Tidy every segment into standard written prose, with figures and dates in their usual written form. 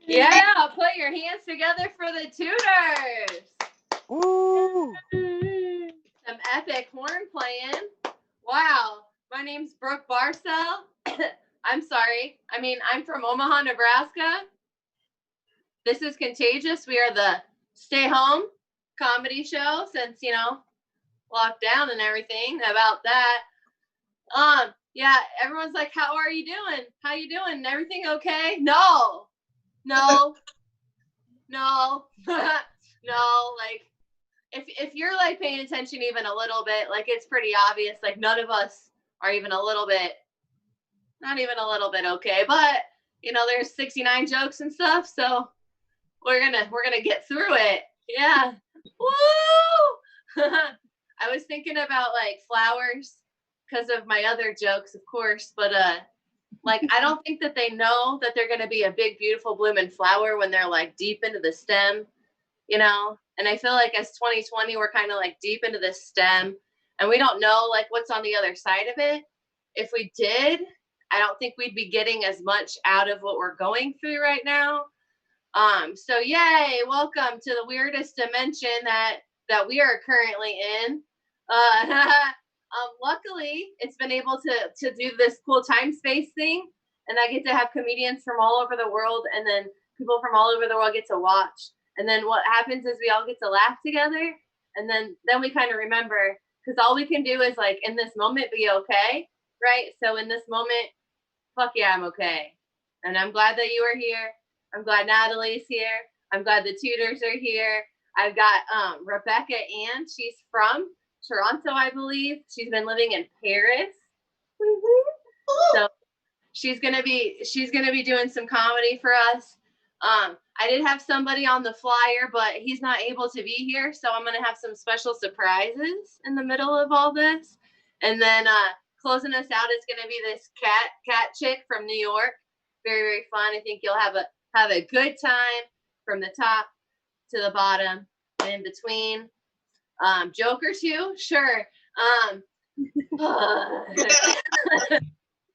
Yeah, put your hands together for the tutors. Ooh. Some epic horn playing. Wow. My name's Brooke Barcel. I'm sorry. I'm from Omaha, Nebraska. This is Contagious. We are the stay home comedy show since, lockdown and everything about that. Yeah, everyone's like, how are you doing? How you doing? Everything okay? No. No, like if you're like paying attention even a little bit, like it's pretty obvious, like none of us are even a little bit, not even a little bit okay, but there's 69 jokes and stuff, so we're gonna get through it. Yeah. Woo! I was thinking about like flowers because of my other jokes, of course, but like, I don't think that they know that they're going to be a big, beautiful blooming flower when they're like deep into the stem, And I feel like as 2020, we're kind of like deep into the stem and we don't know like what's on the other side of it. If we did, I don't think we'd be getting as much out of what we're going through right now. So yay, welcome to the weirdest dimension that we are currently in. Luckily, it's been able to do this cool time space thing, and I get to have comedians from all over the world, and then people from all over the world get to watch. And then what happens is we all get to laugh together, and then we kind of remember, because all we can do is like in this moment be okay, right? So in this moment, fuck yeah, I'm okay, and I'm glad that you are here. I'm glad Natalie's here. I'm glad the tutors are here. I've got Rebecca Ann. She's from Toronto, I believe. She's been living in Paris. So she's gonna be doing some comedy for us. I did have somebody on the flyer, but he's not able to be here, so I'm gonna have some special surprises in the middle of all this. And then closing us out is gonna be this cat chick from New York. Very, very fun. I think you'll have a good time from the top to the bottom and in between. Joke or two, sure.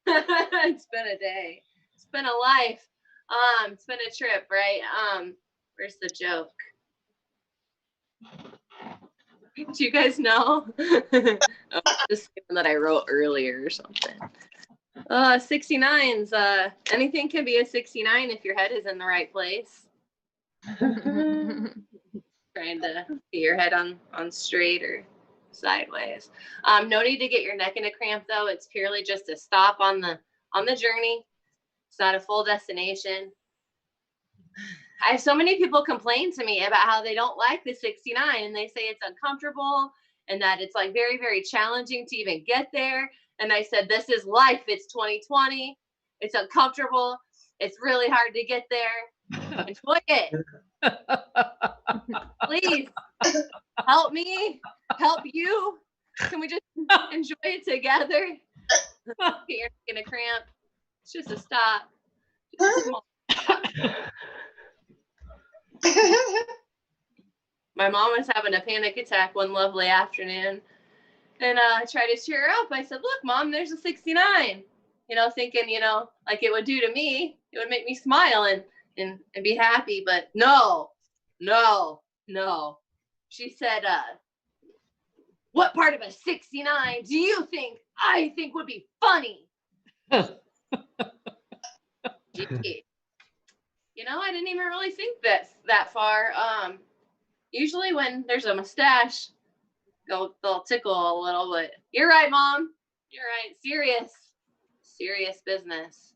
It's been a day. It's been a life. It's been a trip, right? Where's the joke? Do you guys know? This one that I wrote earlier or something. 69s. Anything can be a 69 if your head is in the right place. Trying to get your head on straight or sideways. No need to get your neck in a cramp though. It's purely just a stop on the journey. It's not a full destination. I have so many people complain to me about how they don't like the 69 and they say it's uncomfortable and that it's like very, very challenging to even get there. And I said, this is life. It's 2020. It's uncomfortable. It's really hard to get there. Enjoy it. Please help me, help you. Can we just enjoy it together? You're not gonna cramp. It's just a stop. Just a small stop. My mom was having a panic attack one lovely afternoon, and I tried to cheer her up. I said, "Look, Mom, there's a 69." Thinking, like it would do to me. It would make me smile and be happy. But no. She said, what part of a 69 do you think I think would be funny? Gee. I didn't even really think that far. Usually when there's a mustache, they'll tickle a little, but you're right, Mom. You're right. Serious business.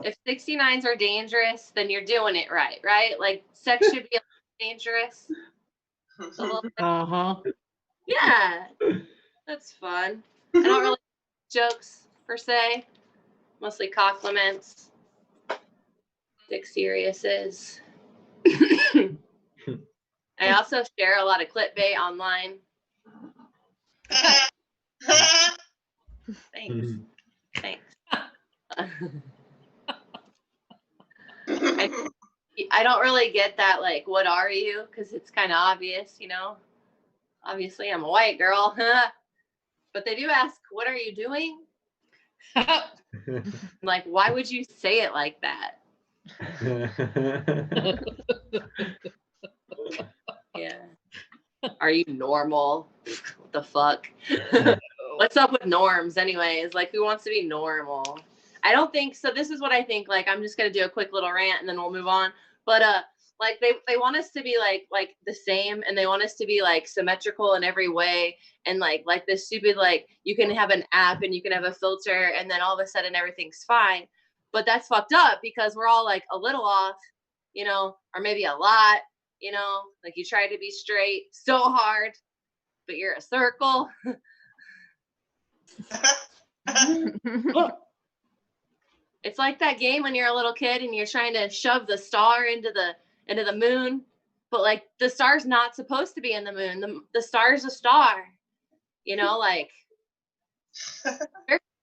if 69s are dangerous, then you're doing it right, right? Like sex should be dangerous. Uh-huh. Yeah, that's fun. I don't really jokes per se, mostly compliments. Dick Seriouses. I also share a lot of clickbait online. Thanks. Thanks. I don't really get that, like, what are you? Because it's kind of obvious, you know? Obviously, I'm a white girl. But they do ask, what are you doing? Like, why would you say it like that? Yeah. Are you normal? What the fuck? What's up with norms anyways? Like, who wants to be normal? I don't think so. This is what I think. Like, I'm just gonna do a quick little rant and then we'll move on. But like they want us to be like the same, and they want us to be like symmetrical in every way, and like this stupid, like, you can have an app and you can have a filter and then all of a sudden everything's fine. But that's fucked up because we're all like a little off, you know, or maybe a lot, you know, like you try to be straight so hard, but you're a circle. It's like that game when you're a little kid and you're trying to shove the star into the moon, but like the star's not supposed to be in the moon. The star's a star, you know, like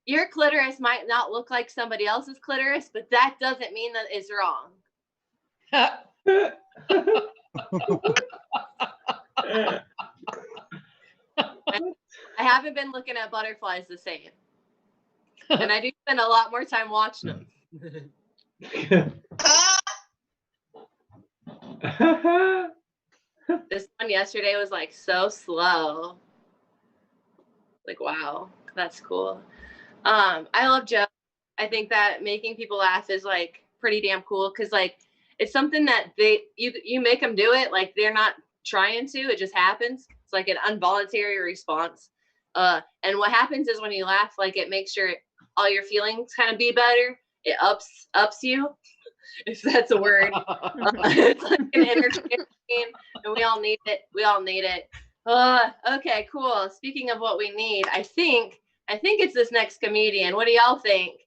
your clitoris might not look like somebody else's clitoris, but that doesn't mean that it's wrong. I haven't been looking at butterflies the same. And I do spend a lot more time watching them. This one yesterday was like so slow. Like, wow, that's cool. I love jokes. I think that making people laugh is like pretty damn cool, because like it's something that you make them do it. Like, they're not trying to, it just happens. It's like an involuntary response. And what happens is when you laugh, like, it makes all your feelings kind of be better. It ups you, if that's a word. It's like an entertainment, and we all need it. We all need it. Okay, cool. Speaking of what we need, I think it's this next comedian. What do y'all think?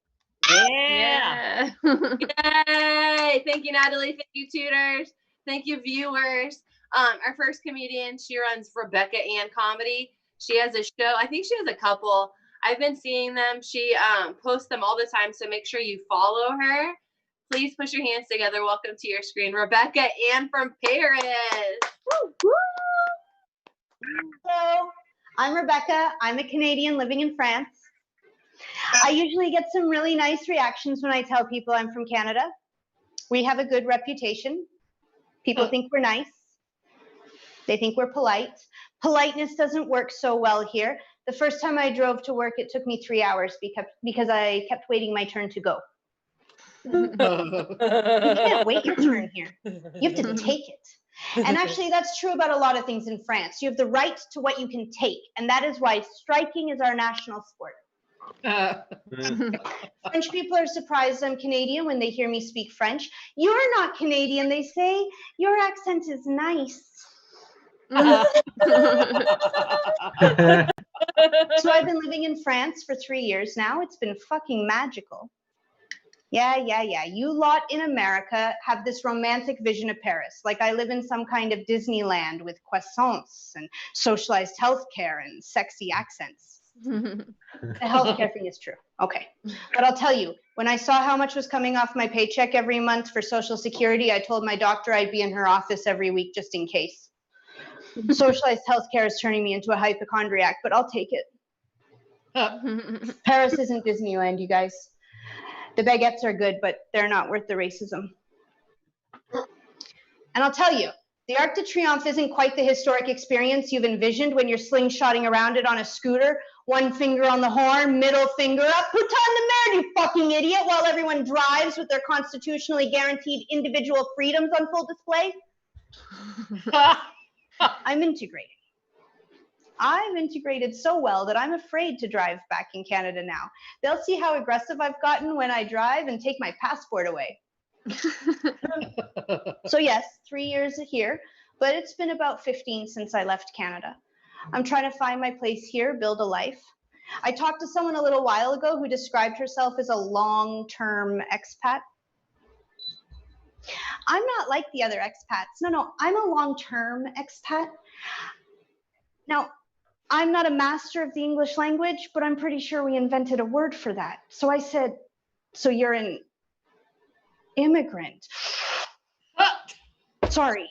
Yeah. Yay! Thank you, Natalie. Thank you, tutors. Thank you, viewers. Our first comedian, she runs Rebecca Ann Comedy. She has a show. I think she has a couple. I've been seeing them. She posts them all the time, so make sure you follow her. Please push your hands together. Welcome to your screen, Rebecca Ann from Paris. Woo, woo. Hello, I'm Rebecca. I'm a Canadian living in France. I usually get some really nice reactions when I tell people I'm from Canada. We have a good reputation. People think we're nice. They think we're polite. Politeness doesn't work so well here. The first time I drove to work, it took me 3 hours because I kept waiting my turn to go. You can't wait your turn here. You have to take it. And actually, that's true about a lot of things in France. You have the right to what you can take, and that is why striking is our national sport. French people are surprised I'm Canadian when they hear me speak French. You're not Canadian, they say. Your accent is nice. So I've been living in France for 3 years now. It's been fucking magical. Yeah. You lot in America have this romantic vision of Paris. Like I live in some kind of Disneyland with croissants and socialized healthcare and sexy accents. The healthcare thing is true. Okay. But I'll tell you, when I saw how much was coming off my paycheck every month for Social Security, I told my doctor I'd be in her office every week just in case. Socialized healthcare is turning me into a hypochondriac, but I'll take it. Paris isn't Disneyland, you guys. The baguettes are good, but they're not worth the racism. And I'll tell you, the Arc de Triomphe isn't quite the historic experience you've envisioned when you're slingshotting around it on a scooter, one finger on the horn, middle finger up, put on the mare, you fucking idiot, while everyone drives with their constitutionally guaranteed individual freedoms on full display. I'm integrating. I've integrated so well that I'm afraid to drive back in Canada now. They'll see how aggressive I've gotten when I drive and take my passport away. So yes, 3 years here, but it's been about 15 since I left Canada. I'm trying to find my place here, build a life. I talked to someone a little while ago who described herself as a long-term expat. I'm not like the other expats. No, I'm a long-term expat. Now, I'm not a master of the English language, but I'm pretty sure we invented a word for that. So I said, so you're an immigrant. Sorry.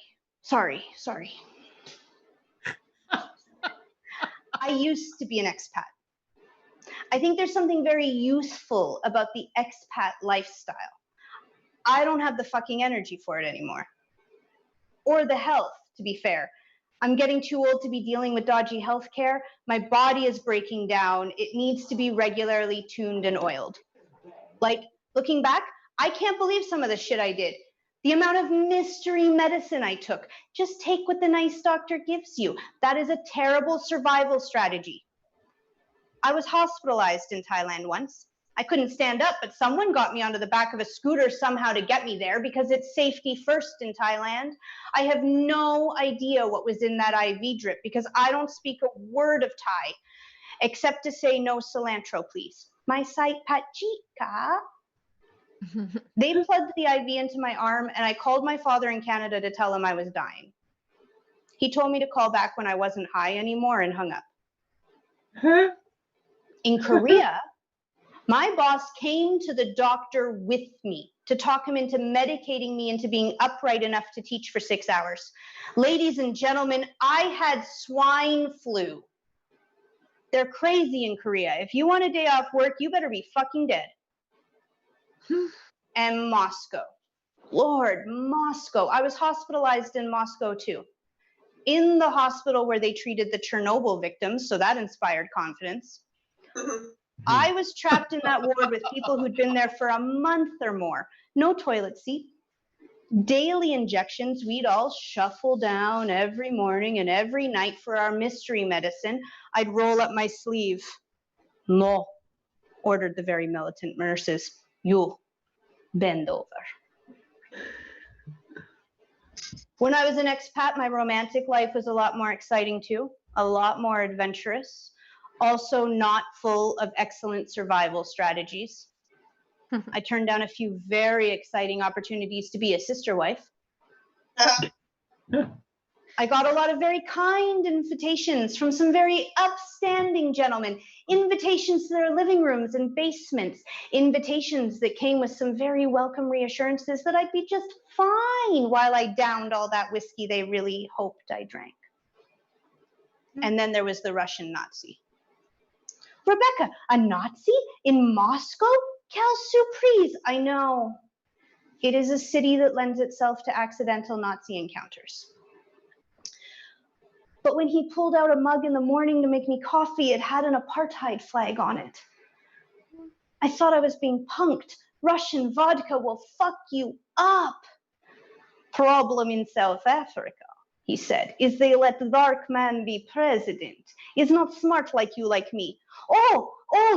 I used to be an expat. I think there's something very useful about the expat lifestyle. I don't have the fucking energy for it anymore. Or the health, to be fair. I'm getting too old to be dealing with dodgy healthcare. My body is breaking down. It needs to be regularly tuned and oiled. Like, looking back, I can't believe some of the shit I did. The amount of mystery medicine I took. Just take what the nice doctor gives you. That is a terrible survival strategy. I was hospitalized in Thailand once. I couldn't stand up, but someone got me onto the back of a scooter somehow to get me there because it's safety first in Thailand. I have no idea what was in that IV drip because I don't speak a word of Thai, except to say no cilantro, please. My site pachika. They plugged the IV into my arm, and I called my father in Canada to tell him I was dying. He told me to call back when I wasn't high anymore and hung up. In Korea, my boss came to the doctor with me to talk him into medicating me into being upright enough to teach for 6 hours. Ladies and gentlemen, I had swine flu. They're crazy in Korea. If you want a day off work, you better be fucking dead. And Moscow. Lord, Moscow. I was hospitalized in Moscow too. In the hospital where they treated the Chernobyl victims, so that inspired confidence. I was trapped in that ward with people who'd been there for a month or more. No toilet seat. Daily injections. We'd all shuffle down every morning and every night for our mystery medicine. I'd roll up my sleeve. No, ordered the very militant nurses. You bend over. When I was an expat, my romantic life was a lot more exciting too, a lot more adventurous, also not full of excellent survival strategies. I turned down a few very exciting opportunities to be a sister wife. I got a lot of very kind invitations from some very upstanding gentlemen, invitations to their living rooms and basements, invitations that came with some very welcome reassurances that I'd be just fine while I downed all that whiskey they really hoped I drank. And then there was the Russian Nazi. Rebecca, a Nazi in Moscow? Quelle surprise! I know. It is a city that lends itself to accidental Nazi encounters. But when he pulled out a mug in the morning to make me coffee, it had an apartheid flag on it. I thought I was being punked. Russian vodka will fuck you up. Problem in South Africa, he said, is they let the dark man be president. Is not smart like you, like me. Oh,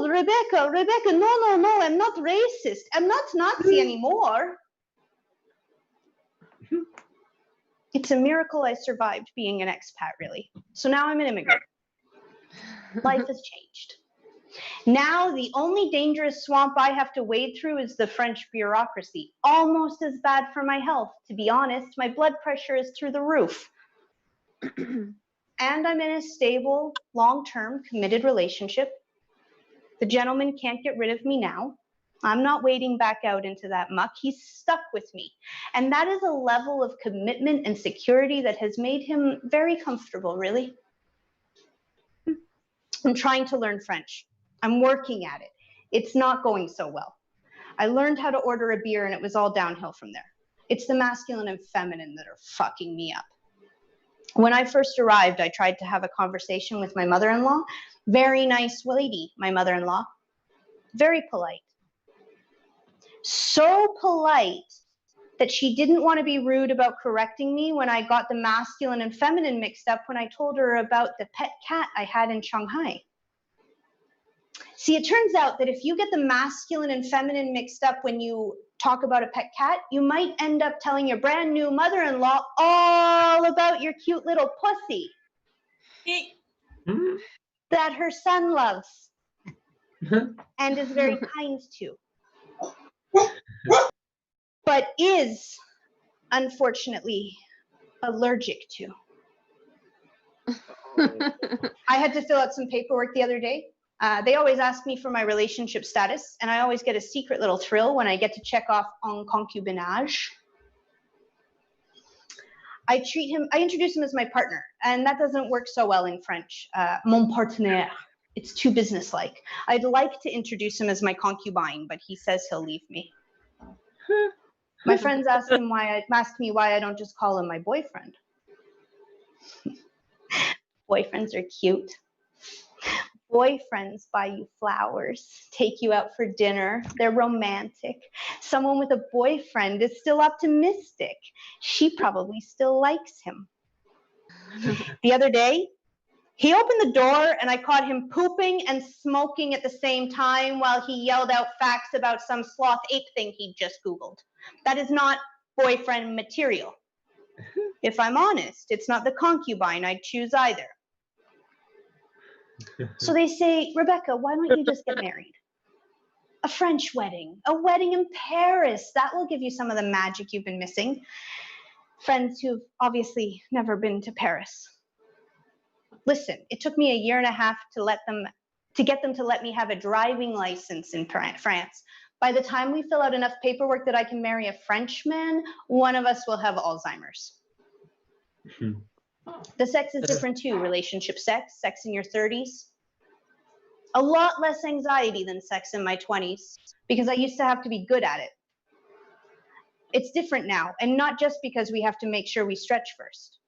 Rebecca, no, I'm not racist. I'm not Nazi anymore. It's a miracle I survived being an expat, really. So now I'm an immigrant. Life has changed. Now the only dangerous swamp I have to wade through is the French bureaucracy. Almost as bad for my health, to be honest. My blood pressure is through the roof. And I'm in a stable, long-term, committed relationship. The gentleman can't get rid of me now. I'm not wading back out into that muck. He's stuck with me. And that is a level of commitment and security that has made him very comfortable, really. I'm trying to learn French. I'm working at it. It's not going so well. I learned how to order a beer and it was all downhill from there. It's the masculine and feminine that are fucking me up. When I first arrived, I tried to have a conversation with my mother-in-law. Very nice lady, my mother-in-law. Very polite. So polite that she didn't want to be rude about correcting me when I got the masculine and feminine mixed up when I told her about the pet cat I had in Shanghai. See, it turns out that if you get the masculine and feminine mixed up when you talk about a pet cat, you might end up telling your brand new mother-in-law all about your cute little pussy that her son loves and is very kind to, but is unfortunately allergic to. I had to fill out some paperwork the other day. They always ask me for my relationship status, and I always get a secret little thrill when I get to check off en concubinage. I introduce him as my partner, and that doesn't work so well in French. Mon partenaire. It's too businesslike. I'd like to introduce him as my concubine, but he says he'll leave me. My friends ask me why I don't just call him my boyfriend. Boyfriends are cute. Boyfriends buy you flowers, take you out for dinner. They're romantic. Someone with a boyfriend is still optimistic. She probably still likes him. The other day, he opened the door and I caught him pooping and smoking at the same time while he yelled out facts about some sloth ape thing he'd just Googled. That is not boyfriend material. If I'm honest, it's not the concubine I'd choose either. So they say, Rebecca, why don't you just get married? A French wedding, a wedding in Paris. That will give you some of the magic you've been missing. Friends who've obviously never been to Paris. Listen, it took me 1.5 years to get them to let me have a driving license in France. By the time we fill out enough paperwork that I can marry a Frenchman, one of us will have Alzheimer's. The sex is different too. Relationship sex, sex in your 30s. A lot less anxiety than sex in my 20s because I used to have to be good at it. It's different now, and not just because we have to make sure we stretch first.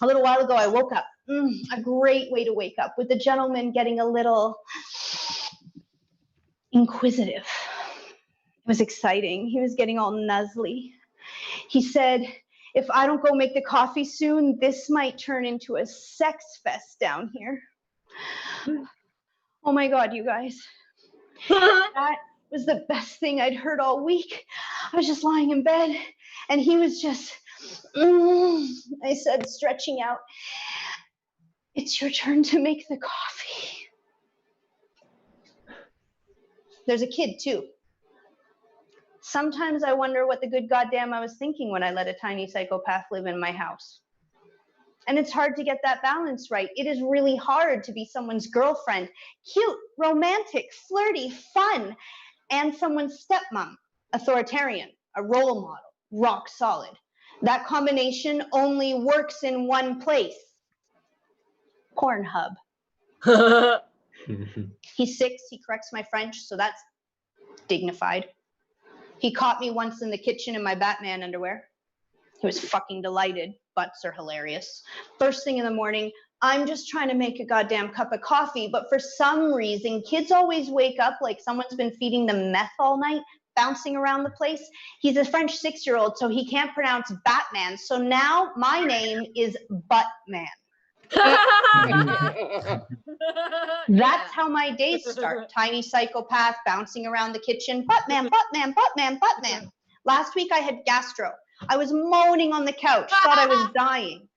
A little while ago, I woke up. A great way to wake up, with the gentleman getting a little inquisitive. It was exciting. He was getting all nuzzly. He said, if I don't go make the coffee soon, this might turn into a sex fest down here. Oh my God, you guys. That was the best thing I'd heard all week. I was just lying in bed, and he was just, I said, stretching out, it's your turn to make the coffee. There's a kid too. Sometimes I wonder what the good goddamn I was thinking when I let a tiny psychopath live in my house. And it's hard to get that balance right. It is really hard to be someone's girlfriend, cute, romantic, flirty, fun, and someone's stepmom, authoritarian, a role model, rock solid. That combination only works in one place. Pornhub. He's 6, he corrects my French, so that's dignified. He caught me once in the kitchen in my Batman underwear. He was fucking delighted. Butts are hilarious. First thing in the morning, I'm just trying to make a goddamn cup of coffee, but for some reason, kids always wake up like someone's been feeding them meth all night, bouncing around the place. He's a French 6-year-old, so he can't pronounce Batman. So now my name is Buttman. That's how my days start. Tiny psychopath bouncing around the kitchen. Buttman, Buttman, Buttman, Buttman. Last week I had gastro. I was moaning on the couch, thought I was dying.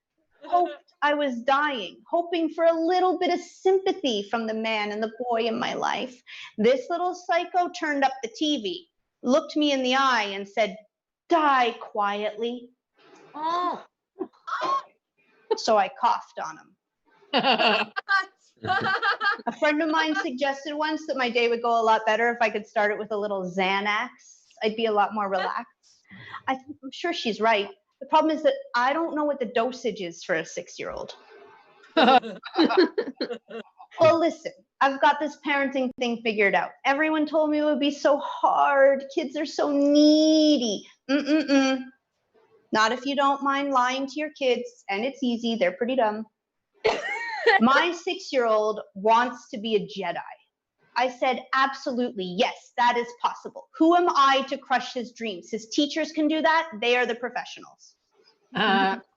Hoped I was dying, hoping for a little bit of sympathy from the man and the boy in my life. This little psycho turned up the TV, looked me in the eye and said, die quietly. Oh. So I coughed on him. A friend of mine suggested once that my day would go a lot better if I could start it with a little Xanax. I'd be a lot more relaxed. I'm sure she's right. The problem is that I don't know what the dosage is for a 6-year-old. Well, listen, I've got this parenting thing figured out. Everyone told me it would be so hard. Kids are so needy. Not if you don't mind lying to your kids, and it's easy. They're pretty dumb. My 6-year-old wants to be a Jedi. I said, absolutely, yes, that is possible. Who am I to crush his dreams? His teachers can do that. They are the professionals.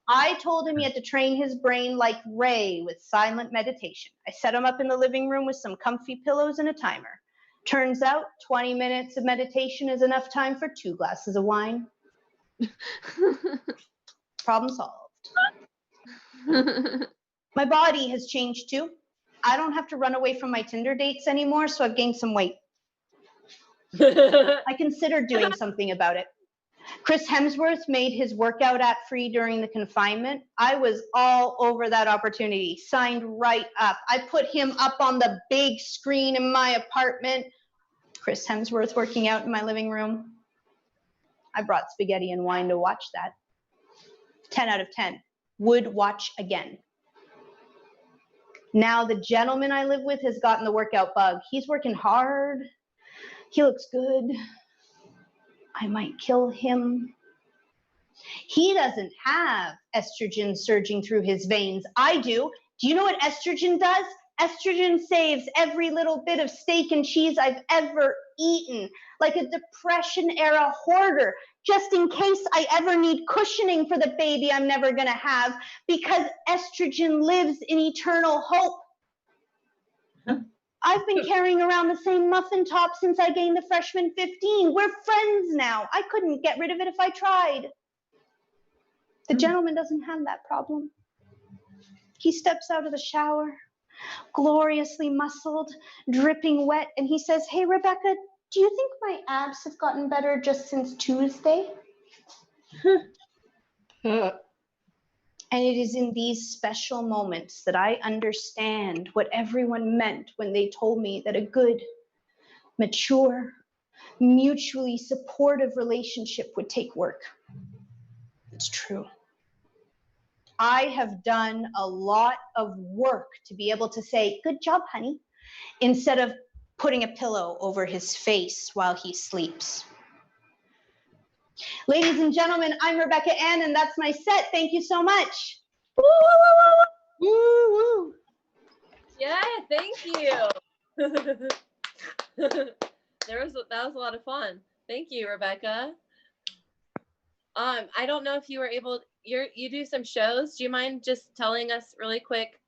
I told him he had to train his brain like Ray with silent meditation. I set him up in the living room with some comfy pillows and a timer. Turns out 20 minutes of meditation is enough time for 2 glasses of wine. Problem solved. My body has changed too. I don't have to run away from my Tinder dates anymore, so I've gained some weight. I considered doing something about it. Chris Hemsworth made his workout app free during the confinement. I was all over that opportunity, signed right up. I put him up on the big screen in my apartment. Chris Hemsworth working out in my living room. I brought spaghetti and wine to watch that. 10 out of 10. Would watch again. Now the gentleman I live with has gotten the workout bug. He's working hard. He looks good. I might kill him. He doesn't have estrogen surging through his veins. I do. Do you know what estrogen does? Estrogen saves every little bit of steak and cheese I've ever eaten, like a Depression-era hoarder, just in case I ever need cushioning for the baby I'm never going to have, because estrogen lives in eternal hope. I've been carrying around the same muffin top since I gained the freshman 15. We're friends now. I couldn't get rid of it if I tried. The gentleman doesn't have that problem. He steps out of the shower, gloriously muscled, dripping wet, and he says, "Hey, Rebecca, do you think my abs have gotten better just since Tuesday?" And it is in these special moments that I understand what everyone meant when they told me that a good, mature, mutually supportive relationship would take work. It's true. I have done a lot of work to be able to say, "Good job, honey," instead of putting a pillow over his face while he sleeps. Ladies and gentlemen, I'm Rebecca Ann, and that's my set. Thank you so much. Woo, woo, woo, woo, woo. Woo, woo. Yeah, thank you. That was a lot of fun. Thank you, Rebecca. I don't know if you were able. You do some shows. Do you mind just telling us really quick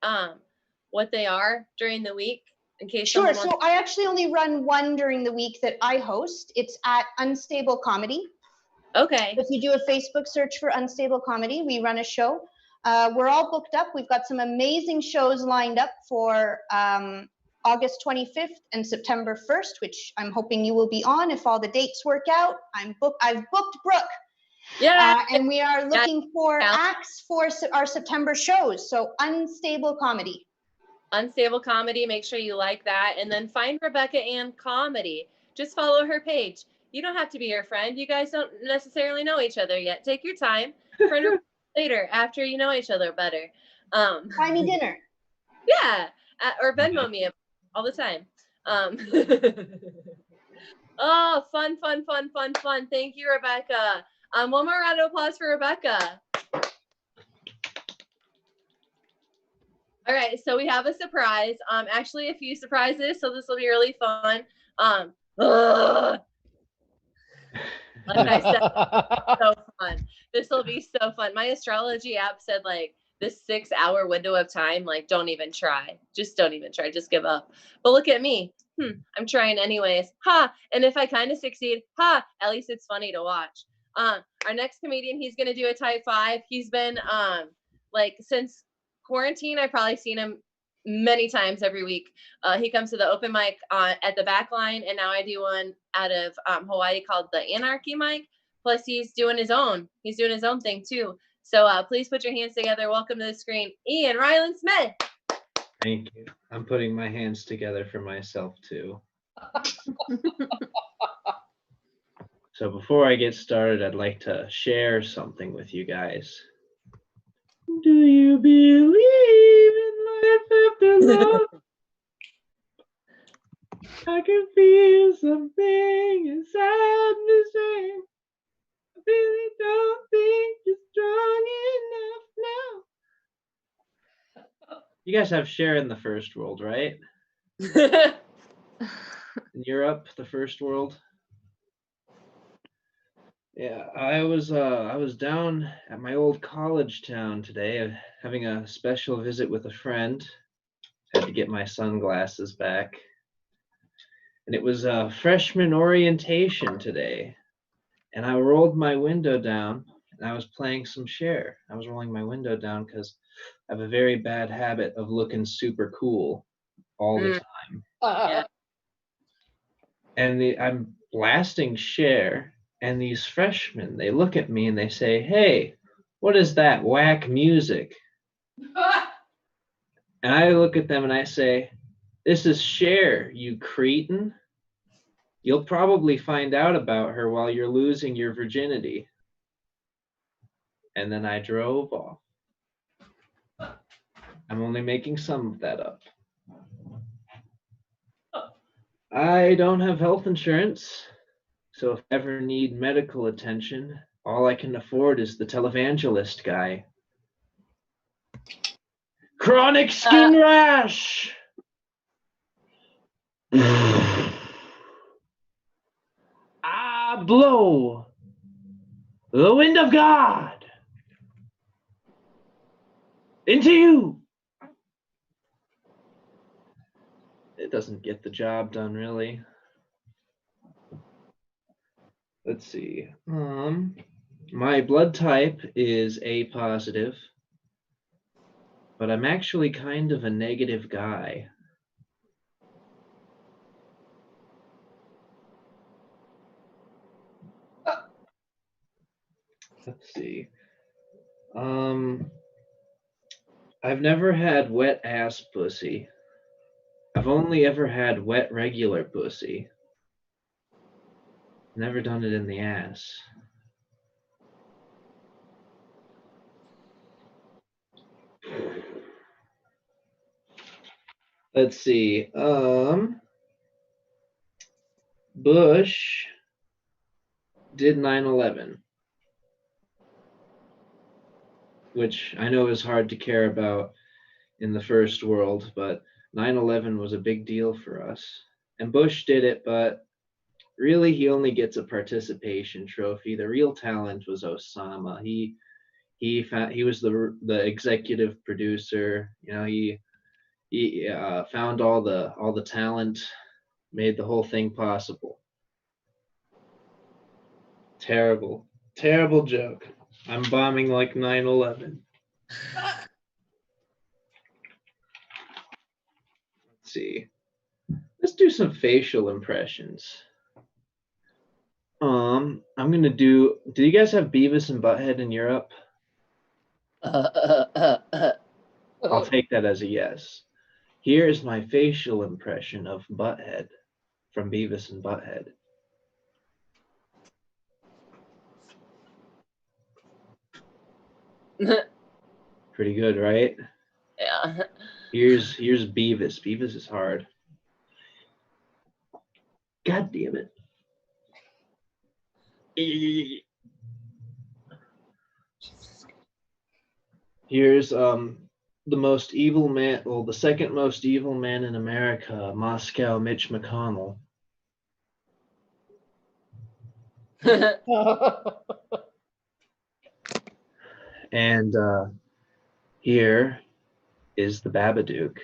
what they are during the week in case? Sure. So I actually only run one during the week that I host. It's at Unstable Comedy. Okay. If you do a Facebook search for Unstable Comedy, we run a show. We're all booked up. We've got some amazing shows lined up for August 25th and September 1st, which I'm hoping you will be on if all the dates work out. I've booked Brooke. Yeah. And we are looking for acts for our September shows. So Unstable Comedy. Unstable Comedy. Make sure you like that. And then find Rebecca Ann Comedy. Just follow her page. You don't have to be her friend. You guys don't necessarily know each other yet. Take your time. Friend her later after you know each other better. Buy me dinner. Yeah. Or Venmo me all the time. Oh, fun. Thank you, Rebecca. One more round of applause for Rebecca. All right, so we have a surprise. Actually a few surprises, so this will be really fun. Like I said, so fun. This will be so fun. My astrology app said like this 6-hour window of time, like don't even try. Just don't even try. Just give up. But look at me. I'm trying anyways. And if I kind of succeed, at least it's funny to watch. Our next comedian, he's gonna do a type 5. He's been like since quarantine, I've probably seen him many times every week. He comes to the open mic at the back line, and now I do one out of Hawaii called the Anarchy Mic. Plus he's doing his own thing too. So please put your hands together. Welcome to the screen, Ian Ryland Smith. Thank you. I'm putting my hands together for myself too. So before I get started, I'd like to share something with you guys. Do you believe in life after love? I can feel something inside me saying, I really don't think you're strong enough now. You guys have Share in the First World, right? in Europe, the first world. Yeah, I was down at my old college town today, having a special visit with a friend. Had to get my sunglasses back. And it was freshman orientation today. And I rolled my window down and I was playing some Cher. I was rolling my window down because I have a very bad habit of looking super cool all the time. Yeah. And I'm blasting Cher, and these freshmen, they look at me and they say, "Hey, what is that whack music?" And I look at them and I say, "This is Cher, you cretin. You'll probably find out about her while you're losing your virginity." And then I drove off. I'm only making some of that up. I don't have health insurance, so if I ever need medical attention, all I can afford is the televangelist guy. Chronic skin rash! I blow the wind of God into you. It doesn't get the job done, really. Let's see. My blood type is A positive, but I'm actually kind of a negative guy. Let's see. I've never had wet ass pussy. I've only ever had wet regular pussy. Never done it in the ass. Let's see. Bush did 9/11, which I know is hard to care about in the first world, but 9/11 was a big deal for us. And Bush did it, but really he only gets a participation trophy. The real talent was Osama. He was the executive producer. You know, he found all the talent, made the whole thing possible. Terrible joke. I'm bombing like 9/11. Let's see. Let's do some facial impressions. I'm gonna do. Do you guys have Beavis and Butthead in Europe? I'll take that as a yes. Here is my facial impression of Butthead from Beavis and Butthead. Pretty good, right? Yeah. Here's Beavis. Beavis is hard. God damn it. Here's the most evil man, well, the second most evil man in America, Moscow Mitch McConnell. And here is the Babadook.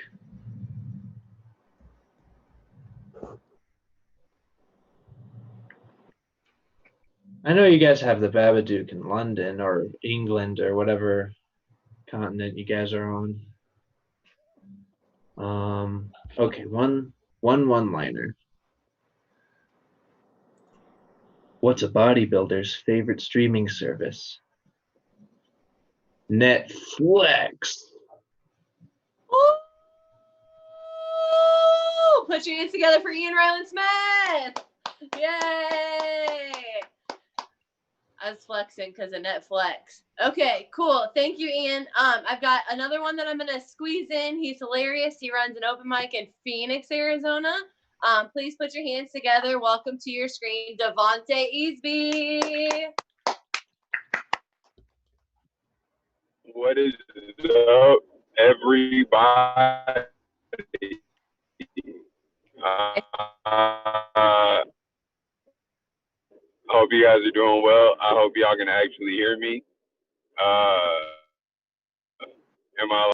I know you guys have the Babadook in London or England or whatever continent you guys are on. Okay, one-liner. What's a bodybuilder's favorite streaming service? Netflix. Woo! Put your hands together for Ian Ryland Smith. Yay! I was flexing because of Netflix. Okay, cool. Thank you, Ian. I've got another one that I'm gonna squeeze in. He's hilarious. He runs an open mic in Phoenix, Arizona. Please put your hands together. Welcome to your screen, Devonte Easby. What is up, everybody? Hope you guys are doing well. I hope y'all can actually hear me. Am I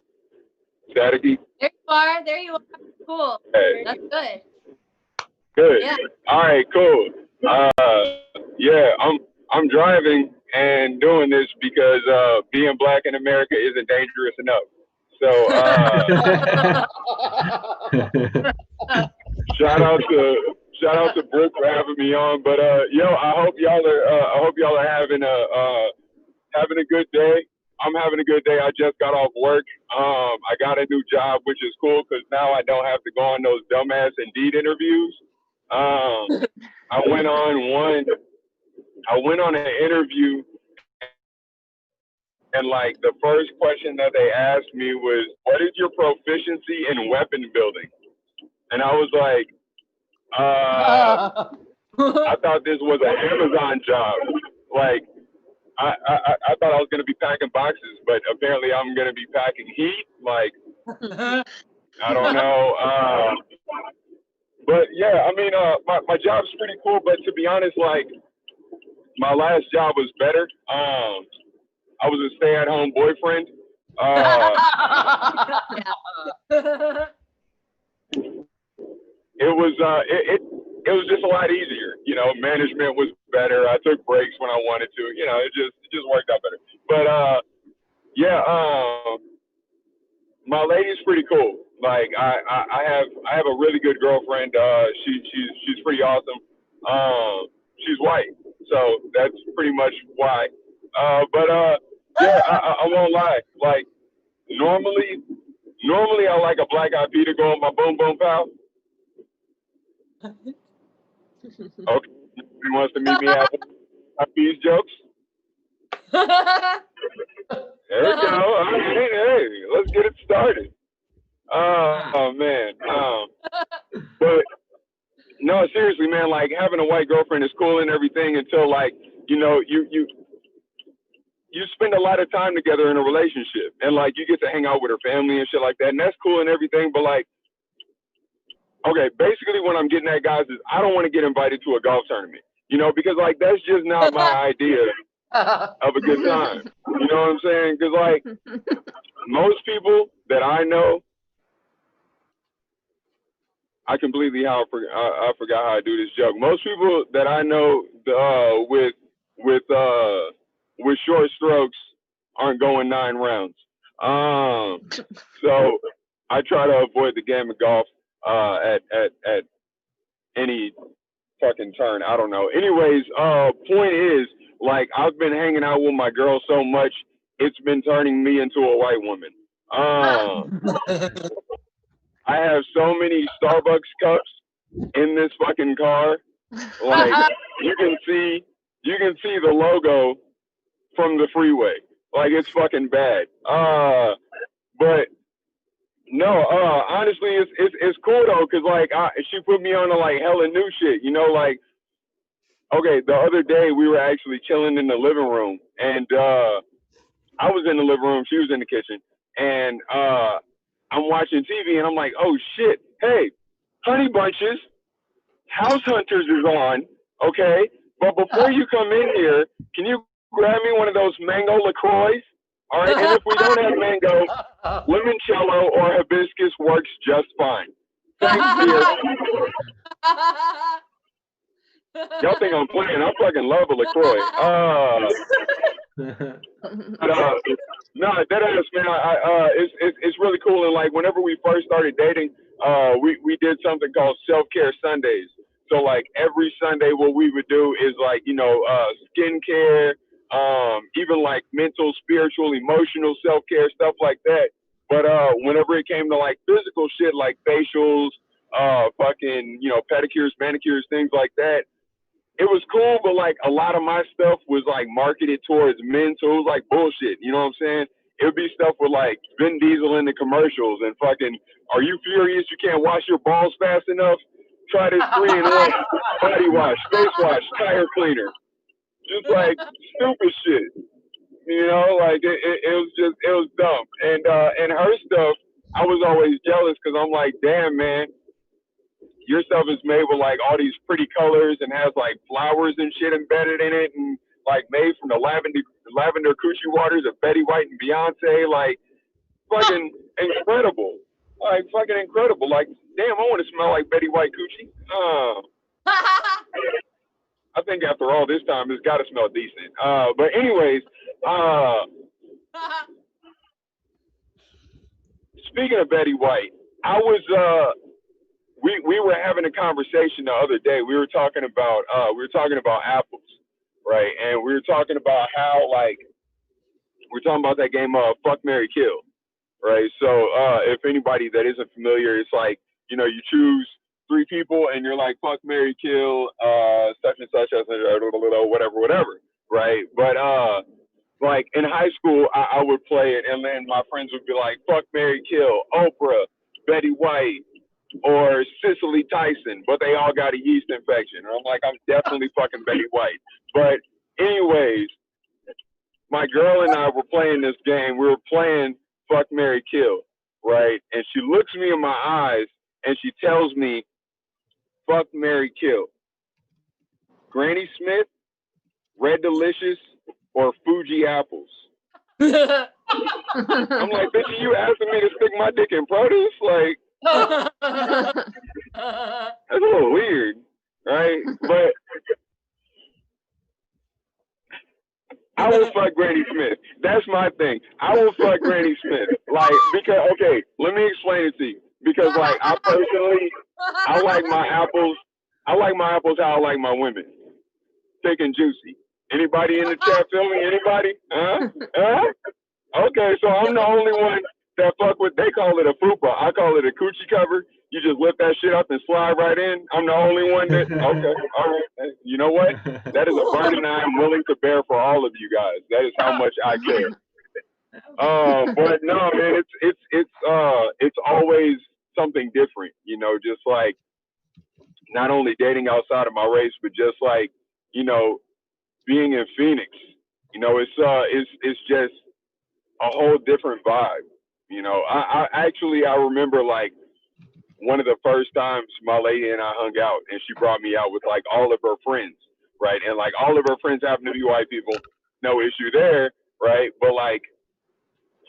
staticky? There you are. There you are. Cool. Hey, That's good. good. Yeah. All right, cool. Yeah, I'm driving and doing this because being black in America isn't dangerous enough. So shout out to Brooke for having me on. But yo, I hope y'all are having a good day. I'm having a good day. I just got off work. I got a new job, which is cool because now I don't have to go on those dumbass Indeed interviews. I went on an interview, and like the first question that they asked me was, "What is your proficiency in weapon building?" And I was like, I thought this was an Amazon job. Like, I thought I was gonna be packing boxes, but apparently I'm gonna be packing heat. Like, I don't know. But yeah, I mean, my job's pretty cool. But to be honest, like, my last job was better. I was a stay-at-home boyfriend. It was just a lot easier. You know, management was better. I took breaks when I wanted to. You know, it just worked out better. But yeah, my lady's pretty cool. Like I have a really good girlfriend. She's pretty awesome. She's white, so that's pretty much why. But yeah, I won't lie. Like normally I like a black eyed pea to go on my boom boom pow. Okay, he wants to meet me at these jokes. There we go. All right, hey, let's get it started. Oh man. But no, seriously, man. Like having a white girlfriend is cool and everything until like you spend a lot of time together in a relationship and like you get to hang out with her family and shit like that, and that's cool and everything. But like, okay, basically what I'm getting at, guys, is I don't want to get invited to a golf tournament, because like that's just not my idea of a good time. You know what I'm saying? Because like most people that I know, I completely I forgot how I do this joke. Most people that I know with short strokes aren't going 9 rounds. So I try to avoid the game of golf at any fucking turn. I don't know. Anyways, point is, like, I've been hanging out with my girl so much, it's been turning me into a white woman. I have so many Starbucks cups in this fucking car. Like you can see the logo from the freeway. Like it's fucking bad. But no, honestly, it's cool though, cause like she put me on to like hella new shit. Like okay, the other day we were actually chilling in the living room, and I was in the living room, she was in the kitchen, and I'm watching TV, and I'm like, oh shit, hey, Honey Bunches, House Hunters is on, okay? But before you come in here, can you grab me one of those mango LaCroix? All right, and if we don't have mango, limoncello or hibiscus works just fine. Thanks, dear. Y'all think I'm playing? I fucking love a LaCroix. No, that ass, man. It's really cool. And like whenever we first started dating, we did something called self-care Sundays. So like every Sunday, what we would do is like skincare, even like mental, spiritual, emotional self-care, stuff like that. But whenever it came to like physical shit, like facials, fucking pedicures, manicures, things like that, it was cool, but like a lot of my stuff was like marketed towards men, so it was like bullshit. You know what I'm saying? It would be stuff with like Vin Diesel in the commercials and fucking, are you furious you can't wash your balls fast enough? Try this 3-in-1 body wash, face wash, tire cleaner. Just like stupid shit. Like it was dumb. And her stuff, I was always jealous because I'm like, damn man, your stuff is made with like all these pretty colors and has like flowers and shit embedded in it, and like made from the lavender coochie waters of Betty White and Beyonce. Like fucking incredible. Like fucking incredible. Like damn, I want to smell like Betty White coochie. I think after all this time, it's got to smell decent. But anyways, speaking of Betty White, I was we were having a conversation the other day. We were talking about apples, right? And we were talking about how like we're talking about that game Fuck, Marry, Kill, right? So if anybody that isn't familiar, it's like you choose 3 people and you're like fuck, marry, kill, such and such, whatever, right? But like in high school, I would play it, and then my friends would be like fuck, marry, kill, Oprah, Betty White, or Cicely Tyson, but they all got a yeast infection. And I'm like, I'm definitely fucking Betty White. But anyways, my girl and I were playing this game. We were playing fuck, marry, kill, right? And she looks me in my eyes and she tells me, fuck, marry, kill. Granny Smith, Red Delicious, or Fuji apples. I'm like, bitch, are you asking me to stick my dick in produce? Like, that's a little weird, right? But I will fuck Granny Smith. That's my thing. I will fuck Granny Smith. Like, because, okay, let me explain it to you. Because, like, I personally, I like my apples how I like my women. Thick and juicy. Anybody in the chat feel me? Anybody? Huh? Okay, so I'm the only one that fuck with, they call it a fupa. I call it a coochie cover. You just lift that shit up and slide right in. I'm the only one that, okay, all right. You know what? That is a burden I am willing to bear for all of you guys. That is how much I care. But no, man, it's always something different, just like not only dating outside of my race, but just like, being in Phoenix, it's just a whole different vibe. I remember like one of the first times my lady and I hung out, and she brought me out with like all of her friends, right? And like all of her friends happen to be white people, no issue there, right? But like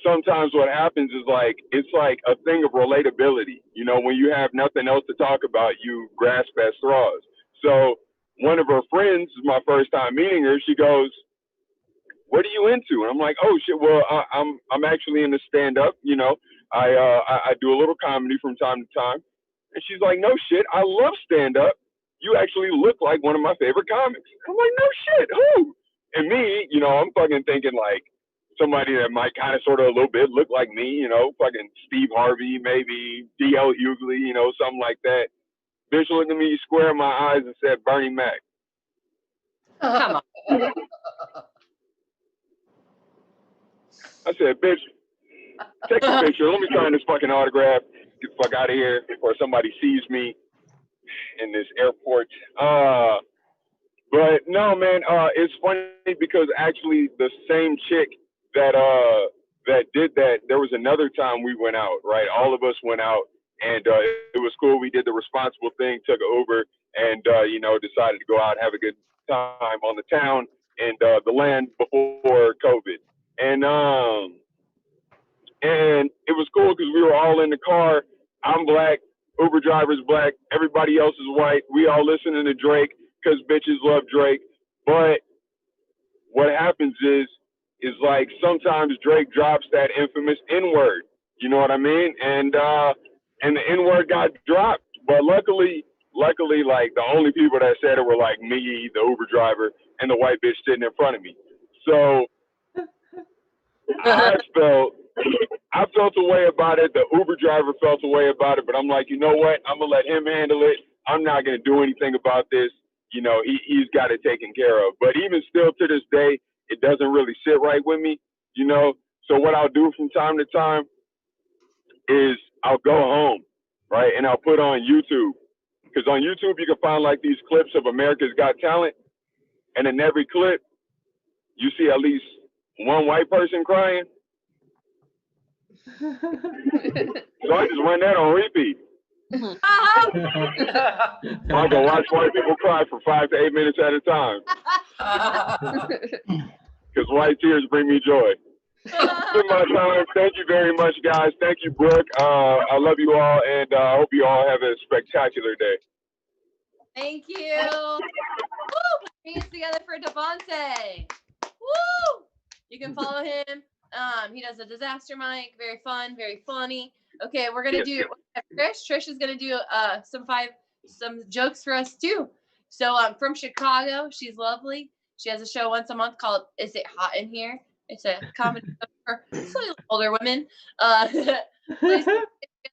sometimes what happens is like it's like a thing of relatability. When you have nothing else to talk about, you grasp at straws. So one of her friends, my first time meeting her, she goes, "What are you into?" And I'm like, "Oh shit, well I'm actually into stand up. I do a little comedy from time to time." And she's like, "No shit, I love stand up. You actually look like one of my favorite comics." I'm like, "No shit, who?" And me, I'm fucking thinking like somebody that might kind of sort of a little bit look like me, fucking Steve Harvey, maybe D.L. Hughley, something like that. Bitch looked at me square in my eyes and said, "Bernie Mac." Come on. I said, "Bitch, take a picture. Let me sign this fucking autograph. Get the fuck out of here before somebody sees me in this airport." But no, man, it's funny because actually the same chick that did that, there was another time we went out, right? All of us went out, and it was cool. We did the responsible thing, took an Uber, and decided to go out and have a good time on the town and the land before COVID. And it was cool because we were all in the car. I'm black, Uber driver's black, everybody else is white. We all listening to Drake because bitches love Drake. But what happens is like sometimes Drake drops that infamous N-word. You know what I mean? And the N-word got dropped. But luckily, like the only people that said it were like me, the Uber driver, and the white bitch sitting in front of me. So I felt a way about it. The Uber driver felt a way about it, but I'm like, you know what? I'm gonna let him handle it. I'm not gonna do anything about this. He's got it taken care of. But even still to this day, it doesn't really sit right with me. So what I'll do from time to time is I'll go home, right, and I'll put on YouTube, because on YouTube you can find like these clips of America's Got Talent, and in every clip you see at least one white person crying. So I just run that on repeat. I can watch white people cry for 5 to 8 minutes at a time because white tears bring me joy. It's been my time. Thank you very much, guys. Thank you, Brooke. I love you all, and I hope you all have a spectacular day. Thank you. Woo! Put your hands together for Devontae. Woo! You can follow him. He does a disaster mic. Very fun, very funny. Okay, we're gonna do Trish. Trish is gonna do some jokes for us too. So from Chicago, she's lovely. She has a show once a month called "Is It Hot in Here?" It's a comedy show for slightly older women. Please,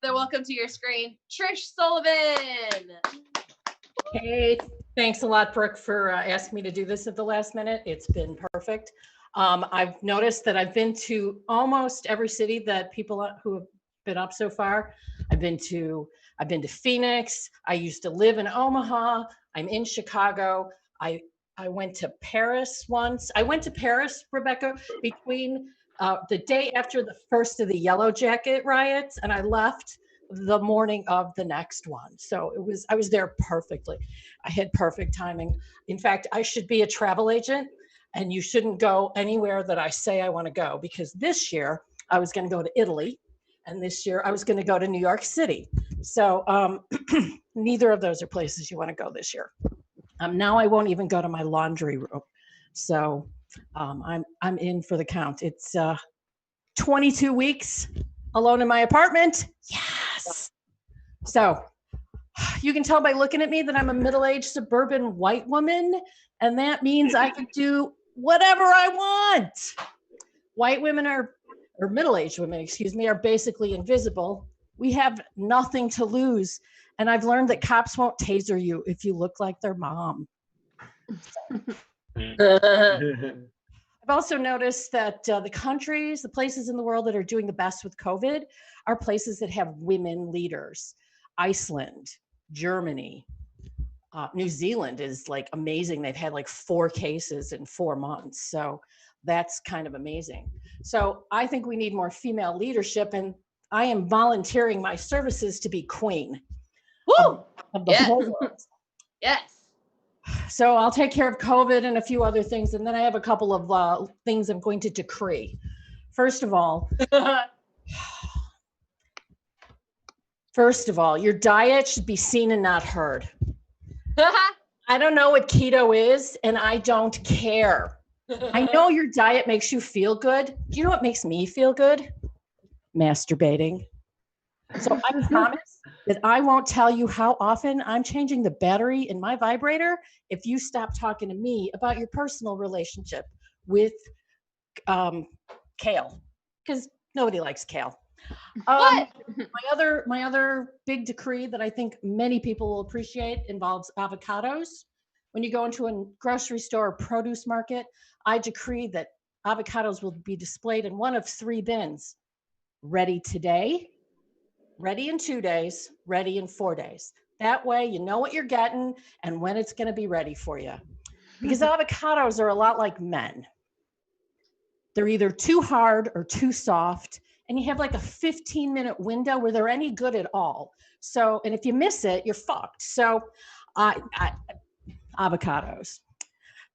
they're welcome to your screen. Trish Sullivan. Hey, thanks a lot, Brooke, for asking me to do this at the last minute. It's been perfect. I've noticed that I've been to almost every city that people who have been up so far. I've been to Phoenix. I used to live in Omaha. I'm in Chicago. I went to Paris once. I went to Paris, Rebecca, between the day after the first of the Yellow Jacket riots, and I left the morning of the next one. So I was there perfectly. I had perfect timing. In fact, I should be a travel agent, and you shouldn't go anywhere that I say I want to go, because this year I was going to go to Italy, and this year I was going to go to New York City. So neither of those are places you want to go this year. Now I won't even go to my laundry room. So I'm in for the count. It's 22 weeks alone in my apartment. Yes. So you can tell by looking at me that I'm a middle-aged suburban white woman, and that means I can do whatever I want. White women or middle-aged women, excuse me, are basically invisible. We have nothing to lose. And I've learned that cops won't taser you if you look like their mom. I've also noticed that the places in the world that are doing the best with COVID are places that have women leaders. Iceland, Germany, New Zealand is like amazing. They've had like 4 cases in 4 months. So that's kind of amazing. So I think we need more female leadership, and I am volunteering my services to be queen. Woo! Of the whole world. Yes. So I'll take care of COVID and a few other things. And then I have a couple of things I'm going to decree. First of all, your diet should be seen and not heard. I don't know what keto is, and I don't care. I know your diet makes you feel good. Do you know what makes me feel good? Masturbating. So I promise that I won't tell you how often I'm changing the battery in my vibrator if you stop talking to me about your personal relationship with kale, because nobody likes kale. What? My other big decree that I think many people will appreciate involves avocados. When you go into a grocery store or produce market, I decree that avocados will be displayed in one of 3 bins: ready today, ready in 2 days, ready in 4 days. That way you know what you're getting and when it's going to be ready for you. Because avocados are a lot like men. They're either too hard or too soft, and you have like a 15-minute window where they're any good at all. So, and if you miss it, you're fucked. So avocados.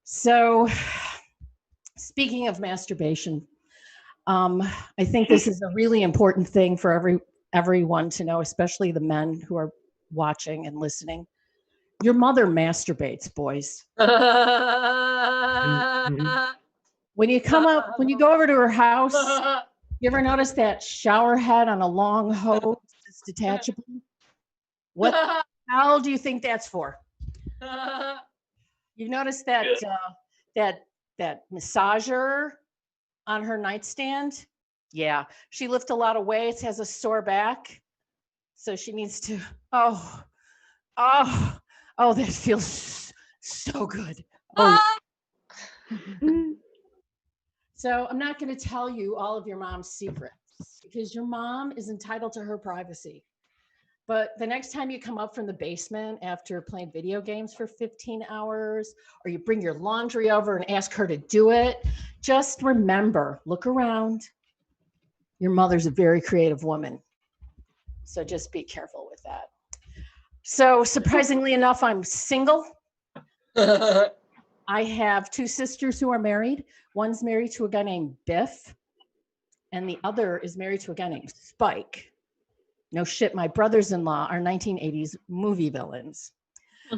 So speaking of masturbation, I think this is a really important thing for everyone to know, especially the men who are watching and listening. Your mother masturbates, boys. When you go over to her house, you ever notice that shower head on a long hose that's detachable? What the hell do you think that's for? You notice that that massager on her nightstand? Yeah, she lifts a lot of weights, has a sore back, so she needs to. Oh, that feels so good. Oh. So I'm not going to tell you all of your mom's secrets because your mom is entitled to her privacy. But the next time you come up from the basement after playing video games for 15 hours, or you bring your laundry over and ask her to do it, just remember, look around. Your mother's a very creative woman. So just be careful with that. So surprisingly enough, I'm single. I have two sisters who are married. One's married to a guy named Biff, and the other is married to a guy named Spike. No shit, my brothers-in-law are 1980s movie villains.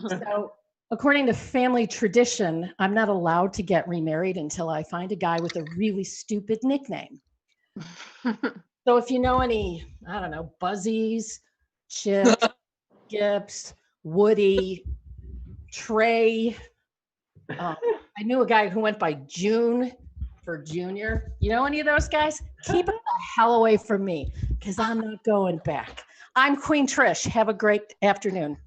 So according to family tradition, I'm not allowed to get remarried until I find a guy with a really stupid nickname. So if you know any, I don't know, Buzzies, Chips, Gips, Woody, Trey. I knew a guy who went by June for Junior. You know any of those guys? Keep it the hell away from me because I'm not going back. I'm Queen Trish. Have a great afternoon.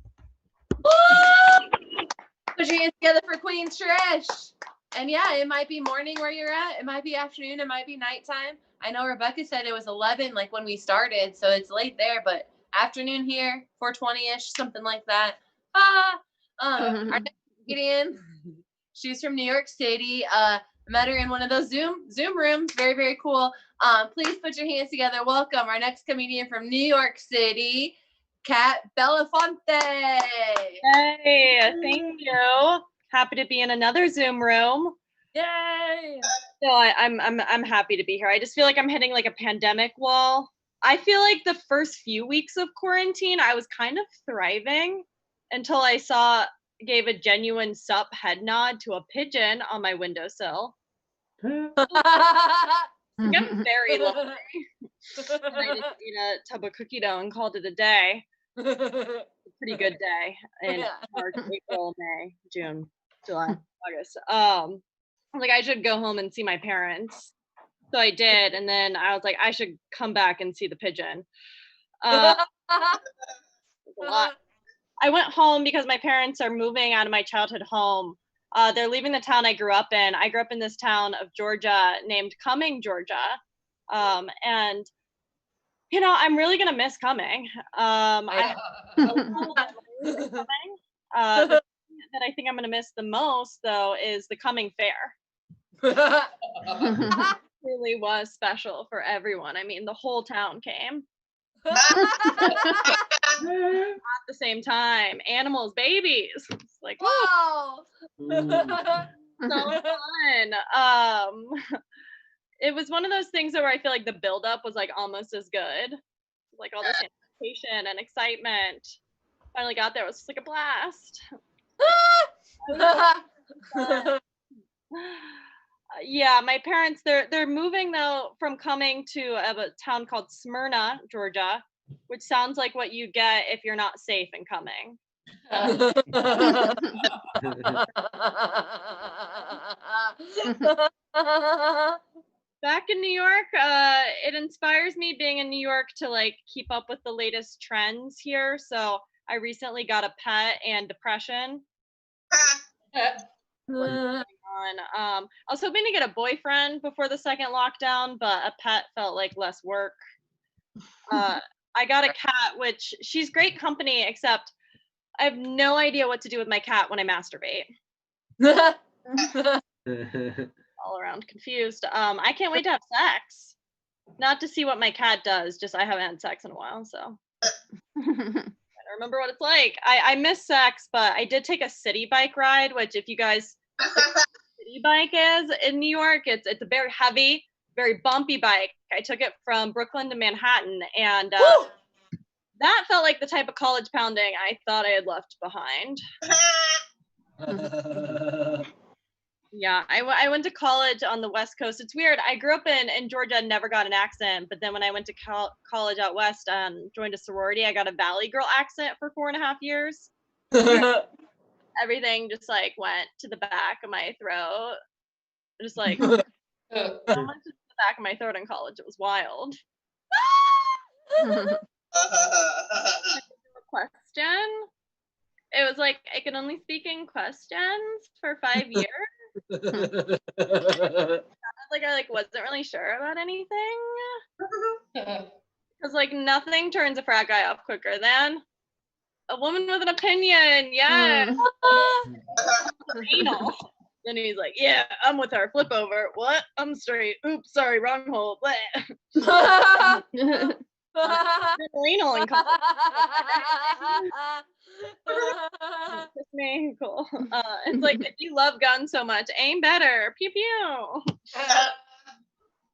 Put your hands together for Queen Trish. And yeah, it might be morning where you're at. It might be afternoon. It might be nighttime. I know Rebecca said it was 11, like when we started, so it's late there, but afternoon here, 4:20-ish, something like that. Our next comedian, she's from New York City. Met her in one of those Zoom rooms. Very, very cool. Please put your hands together. Welcome our next comedian from New York City, Kat Belafonte. Hey, thank you. Happy to be in another Zoom room. Yay! No, I'm happy to be here. I just feel like I'm hitting like a pandemic wall. I feel like the first few weeks of quarantine, I was kind of thriving until I gave a genuine sup head nod to a pigeon on my windowsill. I'm very lonely. And I just ate a tub of cookie dough and called it a day. Pretty good day in March, April, May, June, July, August. I was like, I should go home and see my parents. So I did, and then I was like, I should come back and see the pigeon. A lot. I went home because my parents are moving out of my childhood home. They're leaving the town I grew up in. I grew up in this town of Georgia named Cumming, Georgia. And you know, I'm really gonna miss Cumming. The thing that I think I'm gonna miss the most, though, is the Cumming Fair. Really was special for everyone. I mean, the whole town came at the same time. Animals, babies. It's like, Wow! so fun. It was one of those things where I feel like the buildup was like almost as good. Like all this anticipation and excitement. Finally got there. It was just like a blast. Yeah, my parents, they're moving though from Cumming to a town called Smyrna, Georgia, which sounds like what you get if you're not safe in Cumming. Back in New York, it inspires me being in New York to like keep up with the latest trends here. So I recently got a pet and depression. I was hoping to get a boyfriend before the second lockdown, but a pet felt like less work. I got a cat, which she's great company, except I have no idea what to do with my cat when I masturbate. All around confused. I can't wait to have sex. Not to see what my cat does, just I haven't had sex in a while, so. I don't remember what it's like. I miss sex, but I did take a city bike ride, which if you guys know what a city bike is in New York, it's a very heavy, very bumpy bike. I took it from Brooklyn to Manhattan, and that felt like the type of college pounding I thought I had left behind. Yeah, I went to college on the West Coast. It's weird. I grew up in Georgia, never got an accent, but then when I went to college out west, joined a sorority, I got a Valley Girl accent for 4.5 years. Everything just like went to the back of my throat. Just like so much to the back of my throat in college. It was wild. Question. It was like I could only speak in questions for 5 years. I wasn't really sure about anything. Because like nothing turns a frat guy off quicker than a woman with an opinion. Yeah. Anal. Then he's like, yeah, I'm with her. Flip over. What? I'm straight. Oops, sorry, wrong hole. Anal in college. Just me, cool. It's like if you love guns so much, aim better. Pew pew.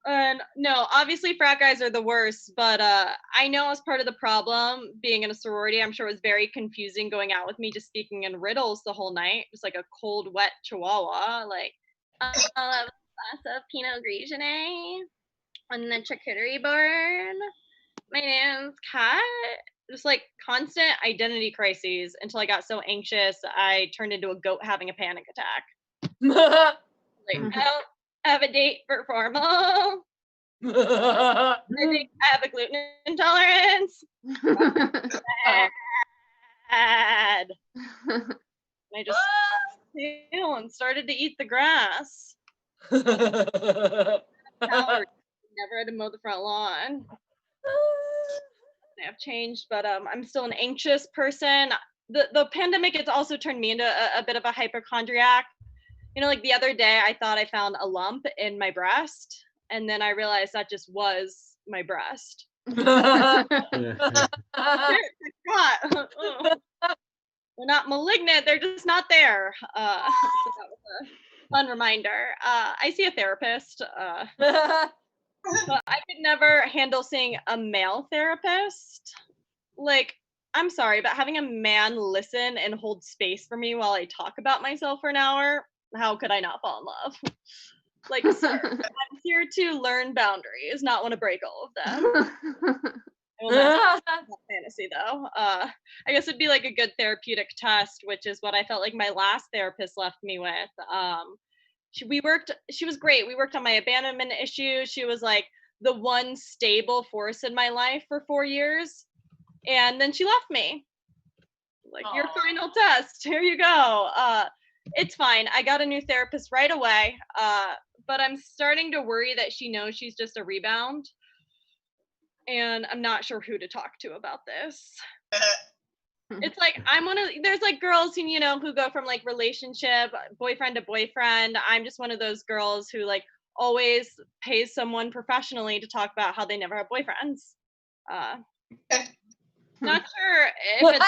And no, obviously frat guys are the worst, but I know as part of the problem being in a sorority, I'm sure it was very confusing going out with me just speaking in riddles the whole night, just like a cold, wet chihuahua, like I'll have a glass of Pinot Grigionet on the charcuterie board. My name's Kat. Just like constant identity crises until I got so anxious I turned into a goat having a panic attack. Like, I don't have a date for formal. I think I have a gluten intolerance. Bad. I just and started to eat the grass. Never had to mow the front lawn. I've changed, but I'm still an anxious person. The pandemic has also turned me into a bit of a hypochondriac. You know, like the other day I thought I found a lump in my breast, and then I realized that just was my breast. They're not malignant, they're just not there. So that was a fun reminder. I see a therapist. But I could never handle seeing a male therapist. Like, I'm sorry, but having a man listen and hold space for me while I talk about myself for an hour, how could I not fall in love? Like, sir, I'm here to learn boundaries, not want to break all of them. Not fantasy though. I guess it'd be like a good therapeutic test, which is what I felt like my last therapist left me with. She was great. We worked on my abandonment issue. She was like the one stable force in my life for 4 years. And then she left me. Like, your final test, here you go. It's fine. I got a new therapist right away. But I'm starting to worry that she knows she's just a rebound. And I'm not sure who to talk to about this. It's like there's like girls who, you know, who go from like relationship, boyfriend to boyfriend. I'm just one of those girls who like always pays someone professionally to talk about how they never have boyfriends. Not sure if it's,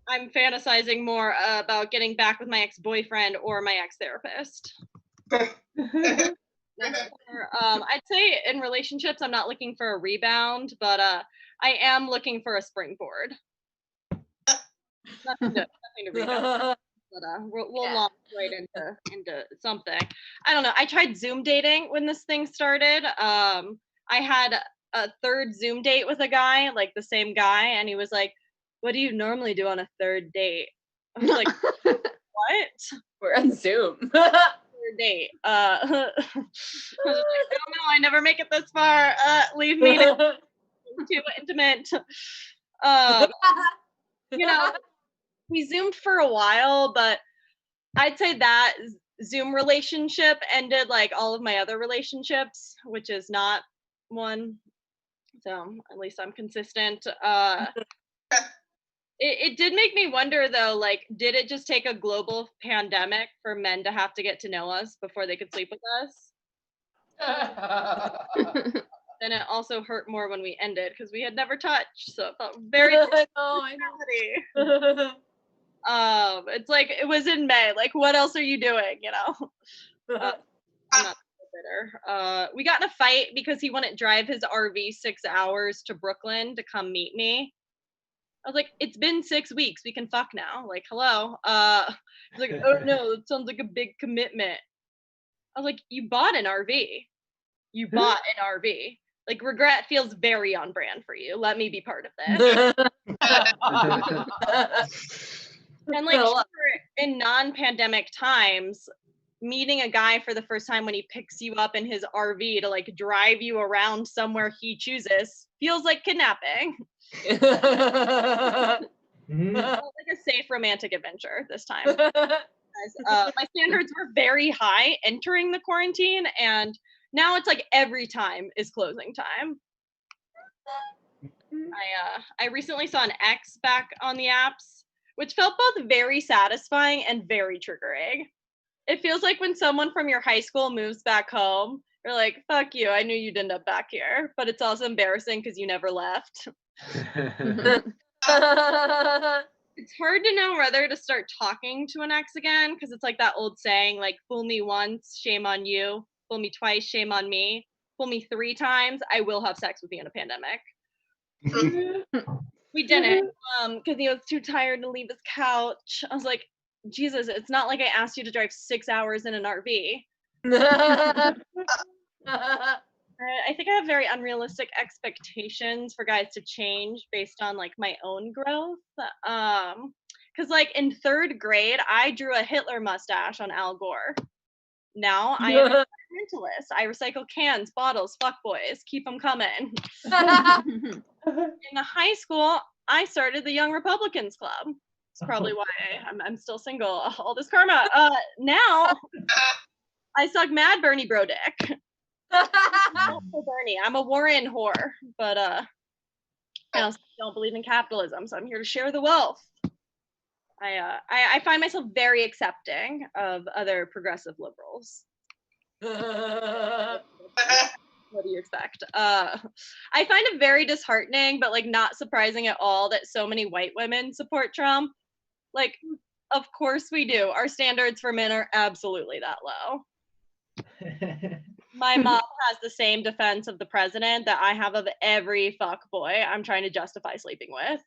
I'm fantasizing more about getting back with my ex-boyfriend or my ex-therapist. I'd say in relationships, I'm not looking for a rebound, but I am looking for a springboard. Nothing to rebound, but we'll launch right into something. I don't know. I tried Zoom dating when this thing started. I had a third Zoom date with a guy, like the same guy, and he was like, "What do you normally do on a third date?" I was like, "What? We're on Zoom." Date. I was like, I don't know. I never make it this far. Leave me too intimate. You know, we Zoomed for a while, but I'd say that Zoom relationship ended like all of my other relationships, which is not one. So at least I'm consistent. It did make me wonder though, like, did it just take a global pandemic for men to have to get to know us before they could sleep with us? Then it also hurt more when we ended because we had never touched, so it felt very I know. It's like it was in May. Like, what else are you doing? You know? I'm not bitter. We got in a fight because he wouldn't drive his RV 6 hours to Brooklyn to come meet me. I was like, it's been 6 weeks. We can fuck now. Like, hello. He's like, oh no, that sounds like a big commitment. I was like, you bought an RV. You bought an RV. Like, regret feels very on brand for you. Let me be part of this. And like, sure, in non-pandemic times, meeting a guy for the first time when he picks you up in his RV to like drive you around somewhere he chooses feels like kidnapping. Like a safe romantic adventure this time. My standards were very high entering the quarantine, and now it's like every time is closing time. I recently saw an ex back on the apps, which felt both very satisfying and very triggering. It feels like when someone from your high school moves back home, We're like, fuck you. I knew you'd end up back here. But it's also embarrassing because you never left. It's hard to know whether to start talking to an ex again because it's like that old saying, like, fool me once, shame on you. Fool me twice, shame on me. Fool me 3 times, I will have sex with you in a pandemic. We didn't because he was too tired to leave his couch. I was like, Jesus, it's not like I asked you to drive 6 hours in an RV. I think I have very unrealistic expectations for guys to change based on like my own growth. Because like in 3rd grade, I drew a Hitler mustache on Al Gore. Now I am an environmentalist. I recycle cans, bottles, fuckboys, keep them coming. In the high school, I started the Young Republicans Club. It's probably why I'm still single. All this karma. Now I suck mad Bernie bro dick. Not for Bernie. I'm a Warren whore, but I also don't believe in capitalism, so I'm here to share the wealth. I find myself very accepting of other progressive liberals. What do you expect? I find it very disheartening, but like not surprising at all that so many white women support Trump. Like, of course we do. Our standards for men are absolutely that low. My mom has the same defense of the president that I have of every fuckboy I'm trying to justify sleeping with.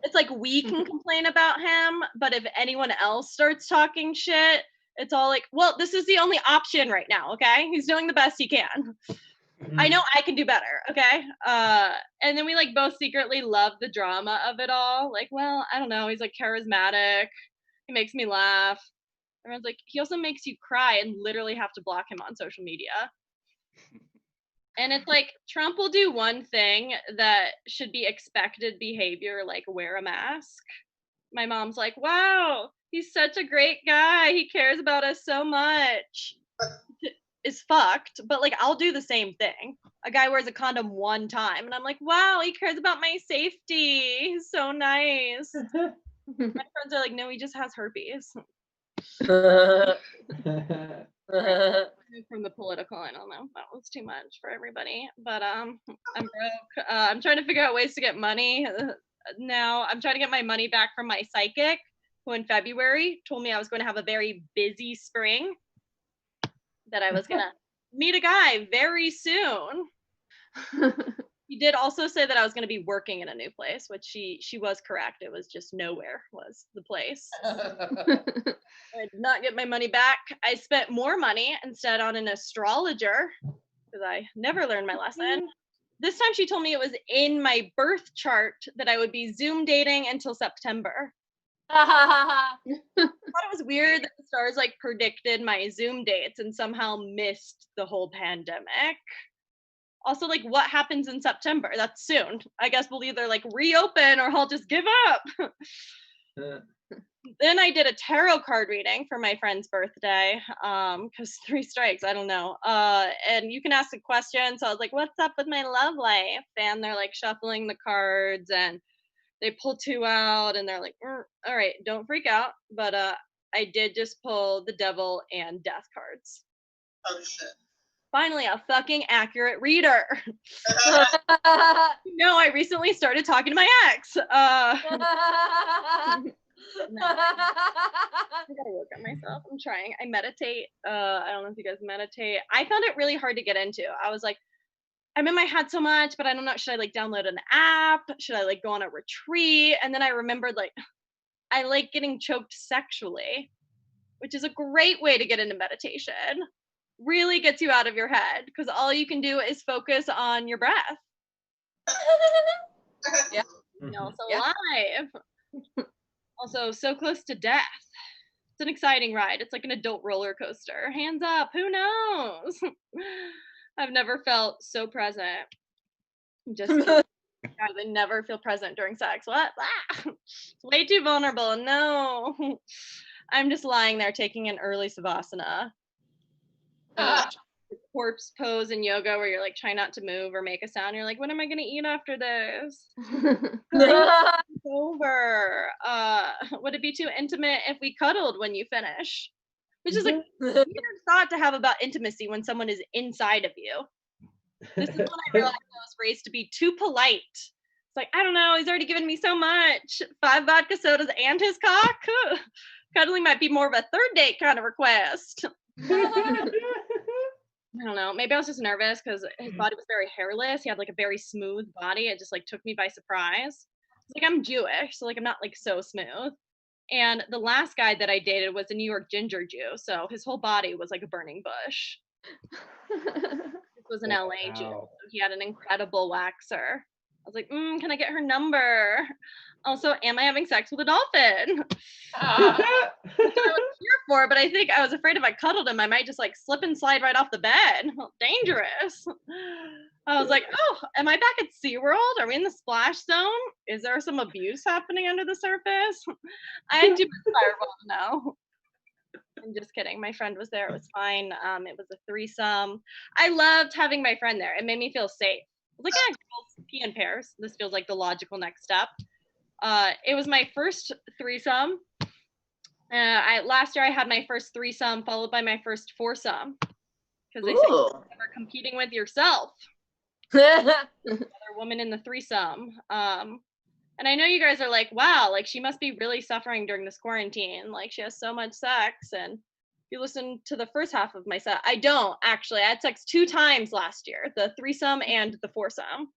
It's like we can complain about him, but if anyone else starts talking shit, it's all like, well, this is the only option right now, okay? He's doing the best he can. I know I can do better, okay? And then we like both secretly love the drama of it all. Like, well, I don't know, he's like charismatic. He makes me laugh. Everyone's like, he also makes you cry and literally have to block him on social media. And it's like, Trump will do one thing that should be expected behavior, like wear a mask. My mom's like, wow, he's such a great guy. He cares about us so much. It's fucked, but like, I'll do the same thing. A guy wears a condom one time, and I'm like, wow, he cares about my safety. He's so nice. My friends are like, no, he just has herpes. From the political, I don't know, that was too much for everybody, but I'm broke. I'm trying to figure out ways to get money. Now I'm trying to get my money back from my psychic, who in February told me I was going to have a very busy spring, that I was gonna meet a guy very soon. He did also say that I was going to be working in a new place, which she was correct. It was just nowhere was the place. I did not get my money back. I spent more money instead on an astrologer because I never learned my lesson. This time she told me it was in my birth chart that I would be Zoom dating until September. I thought it was weird that the stars like predicted my Zoom dates and somehow missed the whole pandemic. Also, like, what happens in September? That's soon. I guess we'll either like reopen or I'll just give up. Then I did a tarot card reading for my friend's birthday, because 3 strikes, I don't know. And you can ask a question. So I was like, what's up with my love life? And they're like shuffling the cards and they pull 2 out and they're like, all right, don't freak out. But I did just pull the devil and death cards. Oh shit. Finally, a fucking accurate reader. No, I recently started talking to my ex. No. I gotta work on myself. I'm trying. I meditate. I don't know if you guys meditate. I found it really hard to get into. I was like, I'm in my head so much, but I don't know. Should I like download an app? Should I like go on a retreat? And then I remembered like I like getting choked sexually, which is a great way to get into meditation. Really gets you out of your head because all you can do is focus on your breath. Yeah. You know, so Yeah. alive. Also, so close to death. It's an exciting ride. It's like an adult roller coaster. Hands up, who knows? I've never felt so present. Just guys, I never feel present during sex. What? It's way too vulnerable. No. I'm just lying there taking an early savasana. Corpse pose in yoga where you're like trying not to move or make a sound. You're like, what am I gonna eat after this? It's over. Would it be too intimate if we cuddled when you finish? which is like weird thought to have about intimacy when someone is inside of you. This is when I realized I was raised to be too polite. It's like, I don't know, he's already given me so much. 5 vodka sodas and his cock. Cuddling might be more of a third date kind of request. I don't know. Maybe I was just nervous because his body was very hairless. He had like a very smooth body. It just like took me by surprise. It's like I'm Jewish, so like I'm not like so smooth. And the last guy that I dated was a New York ginger Jew, so his whole body was like a burning bush. This was an LA Jew. So he had an incredible waxer. I was like, can I get her number? Also, am I having sex with a dolphin? Which I was here for, but I think I was afraid if I cuddled him, I might just like slip and slide right off the bed. Dangerous. I was like, oh, am I back at SeaWorld? Are we in the splash zone? Is there some abuse happening under the surface? I had too much fireball to know. I'm just kidding. My friend was there. It was fine. It was a threesome. I loved having my friend there. It made me feel safe. I was like, yeah, girls pee in pairs. This feels like the logical next step. It was my first threesome. Last year I had my first threesome followed by my first foursome. Because they say you're never competing with yourself. Another woman in the threesome. And I know you guys are like, wow, like she must be really suffering during this quarantine. Like she has so much sex. And if you listen to the first half of my set, I don't actually. I had sex 2 times last year, the threesome and the foursome.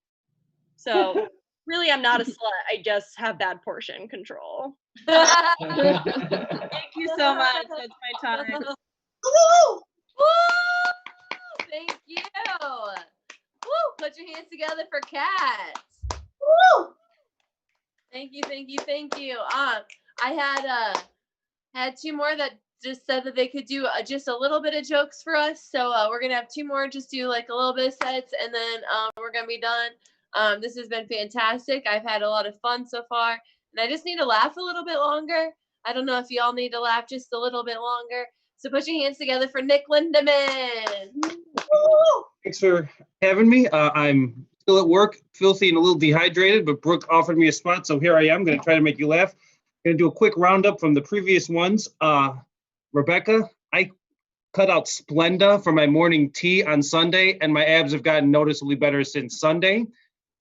So really, I'm not a slut. I just have bad portion control. Thank you so much. That's my time. Woo! Thank you. Woo! Put your hands together for Kat. Woo! Thank you. I had 2 more that just said that they could do just a little bit of jokes for us. So we're gonna have 2 more, just do like a little bit of sets, and then we're gonna be done. This has been fantastic. I've had a lot of fun so far, and I just need to laugh a little bit longer. I don't know if y'all need to laugh just a little bit longer. So put your hands together for Nick Lindemann. Thanks for having me. I'm still at work, filthy and a little dehydrated, but Brooke offered me a spot, so here I am. Going to try to make you laugh. Going to do a quick roundup from the previous ones. Rebecca, I cut out Splenda for my morning tea on Sunday, and my abs have gotten noticeably better since Sunday.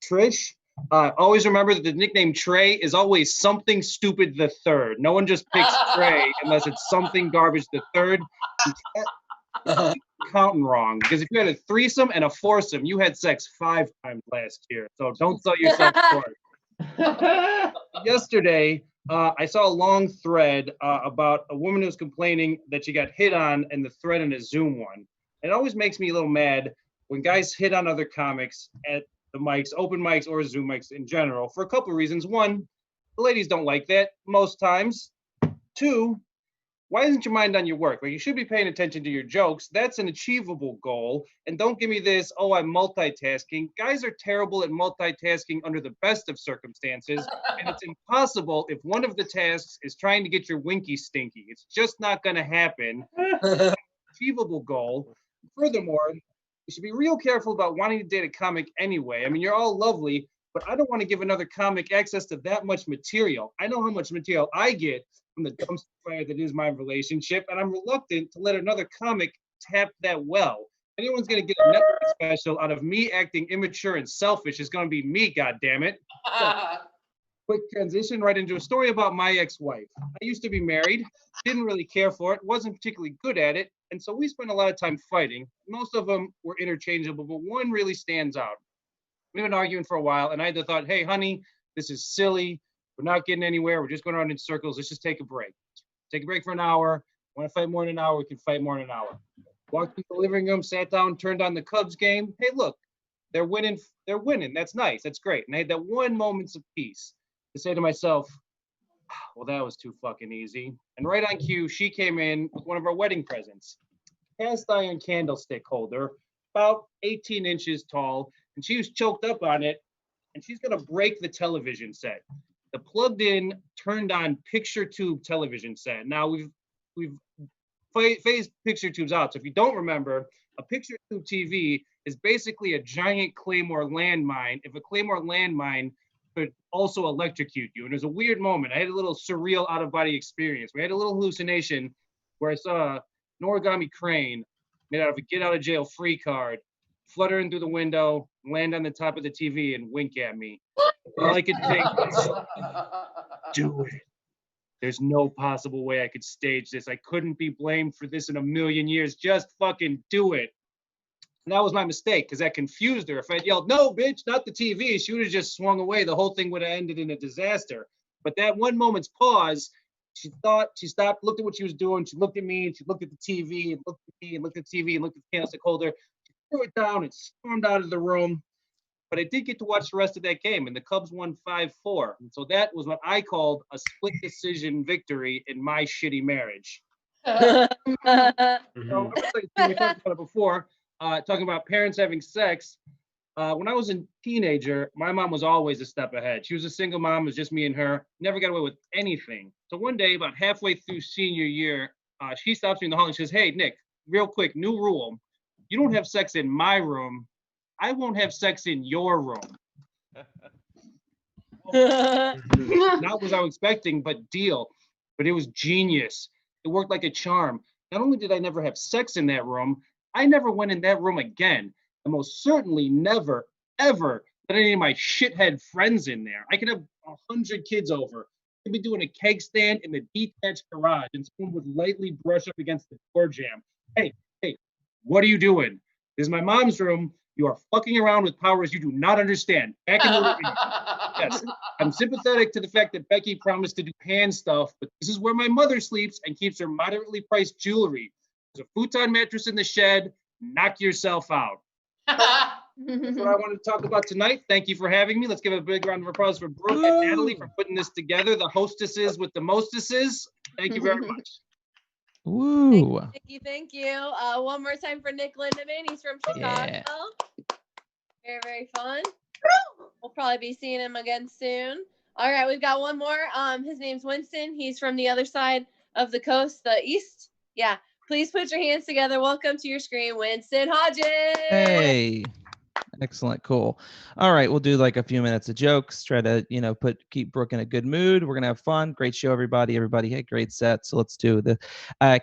Trish, always remember that the nickname Trey is always something stupid the third. No one just picks Trey unless it's something garbage the third. Counting wrong, because if you had a threesome and a foursome, you had sex 5 times last year. So don't sell yourself short. Yesterday, I saw a long thread about a woman who was complaining that she got hit on in the thread in a Zoom one. It always makes me a little mad when guys hit on other comics at the mics, open mics or Zoom mics in general, for a couple of reasons. 1, the ladies don't like that most times. 2, why isn't your mind on your work? Like, you should be paying attention to your jokes. That's an achievable goal. And don't give me this, oh, I'm multitasking. Guys are terrible at multitasking under the best of circumstances. And it's impossible if one of the tasks is trying to get your winky stinky. It's just not going to happen. Achievable goal. Furthermore, you should be real careful about wanting to date a comic anyway. I mean, you're all lovely, but I don't want to give another comic access to that much material. I know how much material I get from the dumpster fire that is my relationship, and I'm reluctant to let another comic tap that well. If anyone's going to get a Netflix special out of me acting immature and selfish, it's going to be me, goddammit. So, quick transition right into a story about my ex-wife. I used to be married, didn't really care for it, wasn't particularly good at it, and so we spent a lot of time fighting. Most of them were interchangeable, but one really stands out. We've been arguing for a while, and I had thought, hey, honey, this is silly. We're not getting anywhere. We're just going around in circles. Let's just take a break. Take a break for an hour. Want to fight more than an hour? We can fight more than an hour. Walked into the living room, sat down, turned on the Cubs game. Hey, look, they're winning. They're winning. That's nice. That's great. And I had that one moment of peace to say to myself, well, that was too fucking easy. And right on cue, she came in with one of our wedding presents. Cast iron candlestick holder, about 18 inches tall, and she was choked up on it, and she's going to break the television set. The plugged-in, turned-on picture tube television set. Now, we've phased picture tubes out, so if you don't remember, a picture tube TV is basically a giant Claymore landmine if a Claymore landmine could also electrocute you. And it was a weird moment. I had a little surreal out-of-body experience. We had a little hallucination where I saw an origami crane made out of a get out of jail free card, flutter in through the window, land on the top of the TV, and wink at me. All I could think was, do it. There's no possible way I could stage this. I couldn't be blamed for this in a million years. Just fucking do it. And that was my mistake because that confused her. If I'd yelled, no, bitch, not the TV, she would have just swung away. The whole thing would have ended in a disaster. But that one moment's pause, she stopped, looked at what she was doing. She looked at me and she looked at the TV and looked at me and looked at the TV and looked at the candlestick holder. She threw it down and stormed out of the room. But I did get to watch the rest of that game, and the Cubs won 5-4. And so that was what I called a split decision victory in my shitty marriage. So I'm gonna tell you, we talked about it before, talking about parents having sex. When I was a teenager, my mom was always a step ahead. She was a single mom, it was just me and her, never got away with anything. So one day, about halfway through senior year, she stops me in the hall and she says, hey, Nick, real quick, new rule. You don't have sex in my room. I won't have sex in your room. Not what I was expecting, but deal. But it was genius. It worked like a charm. Not only did I never have sex in that room, I never went in that room again. I most certainly never, ever let any of my shithead friends in there. I could have 100 kids over. I'd be doing a keg stand in the detached garage, and someone would lightly brush up against the door jamb. Hey, what are you doing? This is my mom's room. You are fucking around with powers you do not understand. Back in the living room. Yes, I'm sympathetic to the fact that Becky promised to do hand stuff, but this is where my mother sleeps and keeps her moderately priced jewelry. There's a futon mattress in the shed. Knock yourself out. That's what I wanted to talk about tonight. Thank you for having me. Let's give a big round of applause for Brooke and Natalie for putting this together. The hostesses with the mostesses. Thank you very much. Woo. Thank you. One more time for Nick Lindemann. He's from Chicago. Yeah. Very, very fun. We'll probably be seeing him again soon. All right, we've got one more. His name's Winston. He's from the other side of the coast, the east. Yeah. Please put your hands together. Welcome to your screen, Winston Hodges. Hey. Excellent. Cool. All right. We'll do like a few minutes of jokes. Try to, keep Brooke in a good mood. We're going to have fun. Great show, everybody. Everybody had great set. So let's do the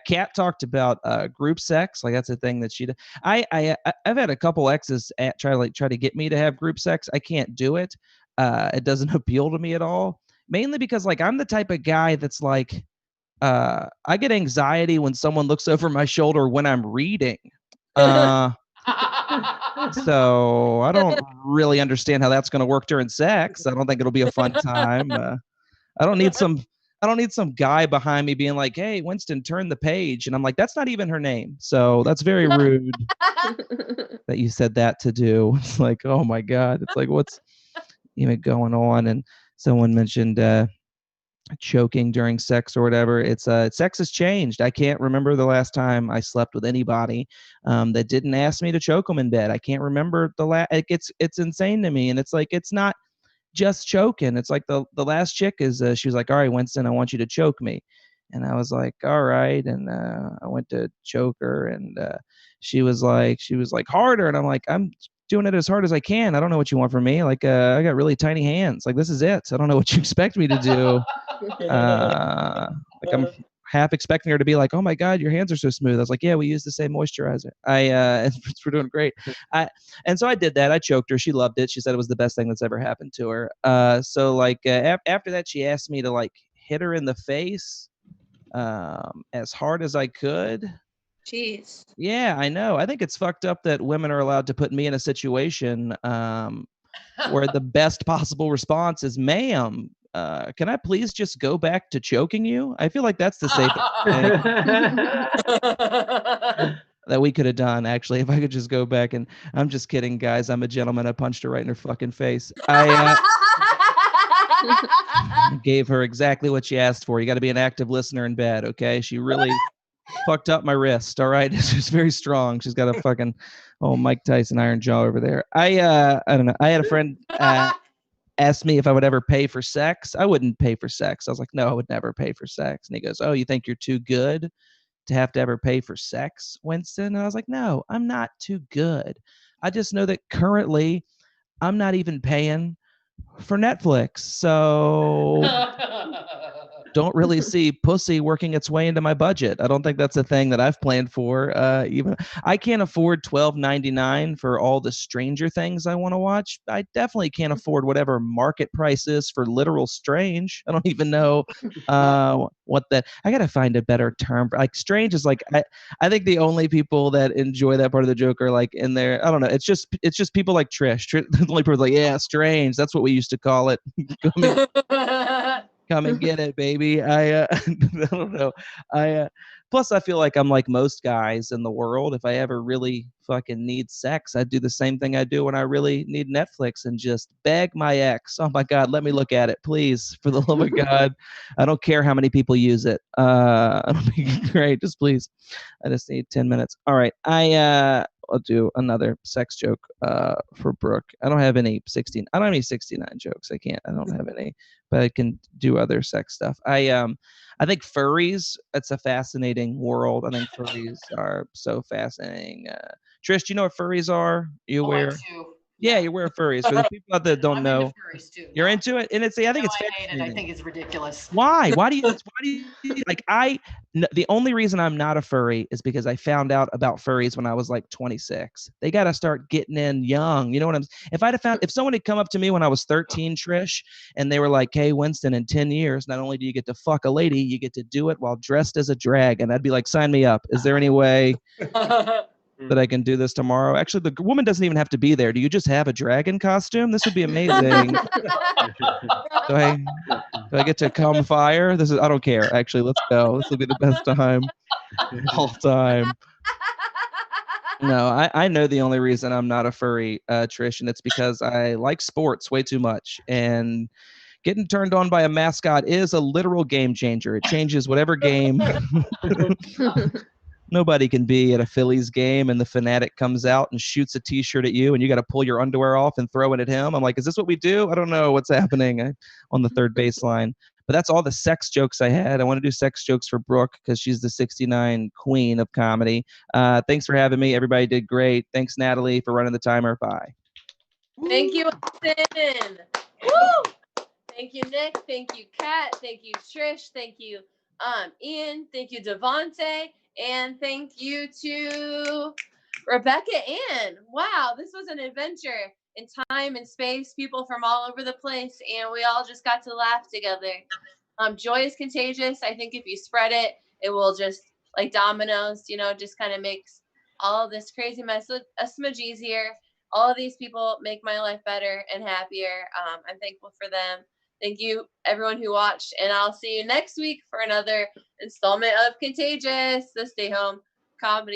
Kat talked about group sex. Like that's a thing that she did. I've had a couple exes try to get me to have group sex. I can't do it. It doesn't appeal to me at all. Mainly because like I'm the type of guy that's like I get anxiety when someone looks over my shoulder when I'm reading. So I don't really understand how that's going to work during sex. I don't think it'll be a fun time. I don't need some guy behind me being like, "Hey, Winston, turn the page," and I'm like, "That's not even her name." So that's very rude that you said that to do. It's like, oh my god, it's like what's even going on? And someone mentioned choking during sex or whatever. It's sex has changed. I can't remember the last time I slept with anybody that didn't ask me to choke them in bed. I can't remember the last. It's insane to me, and it's like it's not just choking. It's like the last chick is she was like, all right, Winston, I want you to choke me, and I was like, all right, and I went to choke her, and she was like harder, and I'm like, I'm doing it as hard as I can. I don't know what you want from me. Like I got really tiny hands. Like this is it. I don't know what you expect me to do. Like I'm half expecting her to be like, oh my god, your hands are so smooth. I was like, yeah, we use the same moisturizer. We're doing great. And so I did that. I choked her. She loved it. She said it was the best thing that's ever happened to her. So like after that, she asked me to like hit her in the face as hard as I could. Jeez. Yeah, I know. I think it's fucked up that women are allowed to put me in a situation where the best possible response is, ma'am, can I please just go back to choking you? I feel like that's the safest thing that we could have done, actually, if I could just go back and I'm just kidding, guys. I'm a gentleman. I punched her right in her fucking face. I gave her exactly what she asked for. You got to be an active listener in bed, okay? She really fucked up my wrist, all right? She's very strong. She's got a fucking Mike Tyson iron jaw over there. I don't know. I had a friend asked me if I would ever pay for sex. I wouldn't pay for sex. I was like, no, I would never pay for sex. And he goes, oh, you think you're too good to have to ever pay for sex, Winston? And I was like, no, I'm not too good. I just know that currently I'm not even paying for Netflix. So don't really see pussy working its way into my budget. I don't think that's a thing that I've planned for. Even I can't afford $12.99 for all the Stranger Things I want to watch. I definitely can't afford whatever market price is for literal Strange. I don't even know what that. I gotta find a better term. Like Strange is like I think the only people that enjoy that part of the joke are like in there. I don't know. It's just people like Trish. The only person like, yeah, Strange. That's what we used to call it. Come and get it, baby. I don't know. Plus I feel like I'm like most guys in the world. If I ever really fucking need sex, I'd do the same thing I do when I really need Netflix and just beg my ex. Oh my God, let me look at it, please. For the love of God. I don't care how many people use it. Great, just please. I just need 10 minutes. All right. I'll do another sex joke for Brooke. I don't have any 69 jokes. I don't have any, but I can do other sex stuff. I think furries, it's a fascinating world. I think furries are so fascinating. Trish, do you know what furries are? You aware? Yeah, you wear furries. For the people out there that don't know, furries too. you're into it, and I think it's I hate it. I fascinating. think it's ridiculous. Why? Why do you like the only reason I'm not a furry is because I found out about furries when I was like 26. They got to start getting in young. You know what I'm if someone had come up to me when I was 13, Trish, and they were like, "Hey, Winston, in 10 years, not only do you get to fuck a lady, you get to do it while dressed as a dragon." I'd be like, "Sign me up. Is there any way that I can do this tomorrow?" Actually, the woman doesn't even have to be there. Do you just have a dragon costume? This would be amazing. Do I get to come fire? I don't care. Actually, let's go. This will be the best time of all time. No, I know the only reason I'm not a furry, Trish, and it's because I like sports way too much. And getting turned on by a mascot is a literal game changer. It changes whatever game. Nobody can be at a Phillies game and the fanatic comes out and shoots a T-shirt at you and you got to pull your underwear off and throw it at him. I'm like, is this what we do? I don't know what's happening on the third baseline. But that's all the sex jokes I had. I want to do sex jokes for Brooke because she's the 69 queen of comedy. Thanks for having me. Everybody did great. Thanks, Natalie, for running the timer. Bye. Thank you, Winston. Woo! Thank you, Nick. Thank you, Kat. Thank you, Trish. Thank you, Ian. Thank you, Devontae. And thank you to Rebecca Ann. Wow, this was an adventure in time and space, people from all over the place, and we all just got to laugh together. Joy is contagious. I think if you spread it, it will just, like dominoes, just kind of makes all of this crazy mess a smidge easier. All of these people make my life better and happier. I'm thankful for them. Thank you, everyone who watched, and I'll see you next week for another installment of Contagious, the Stay Home Comedy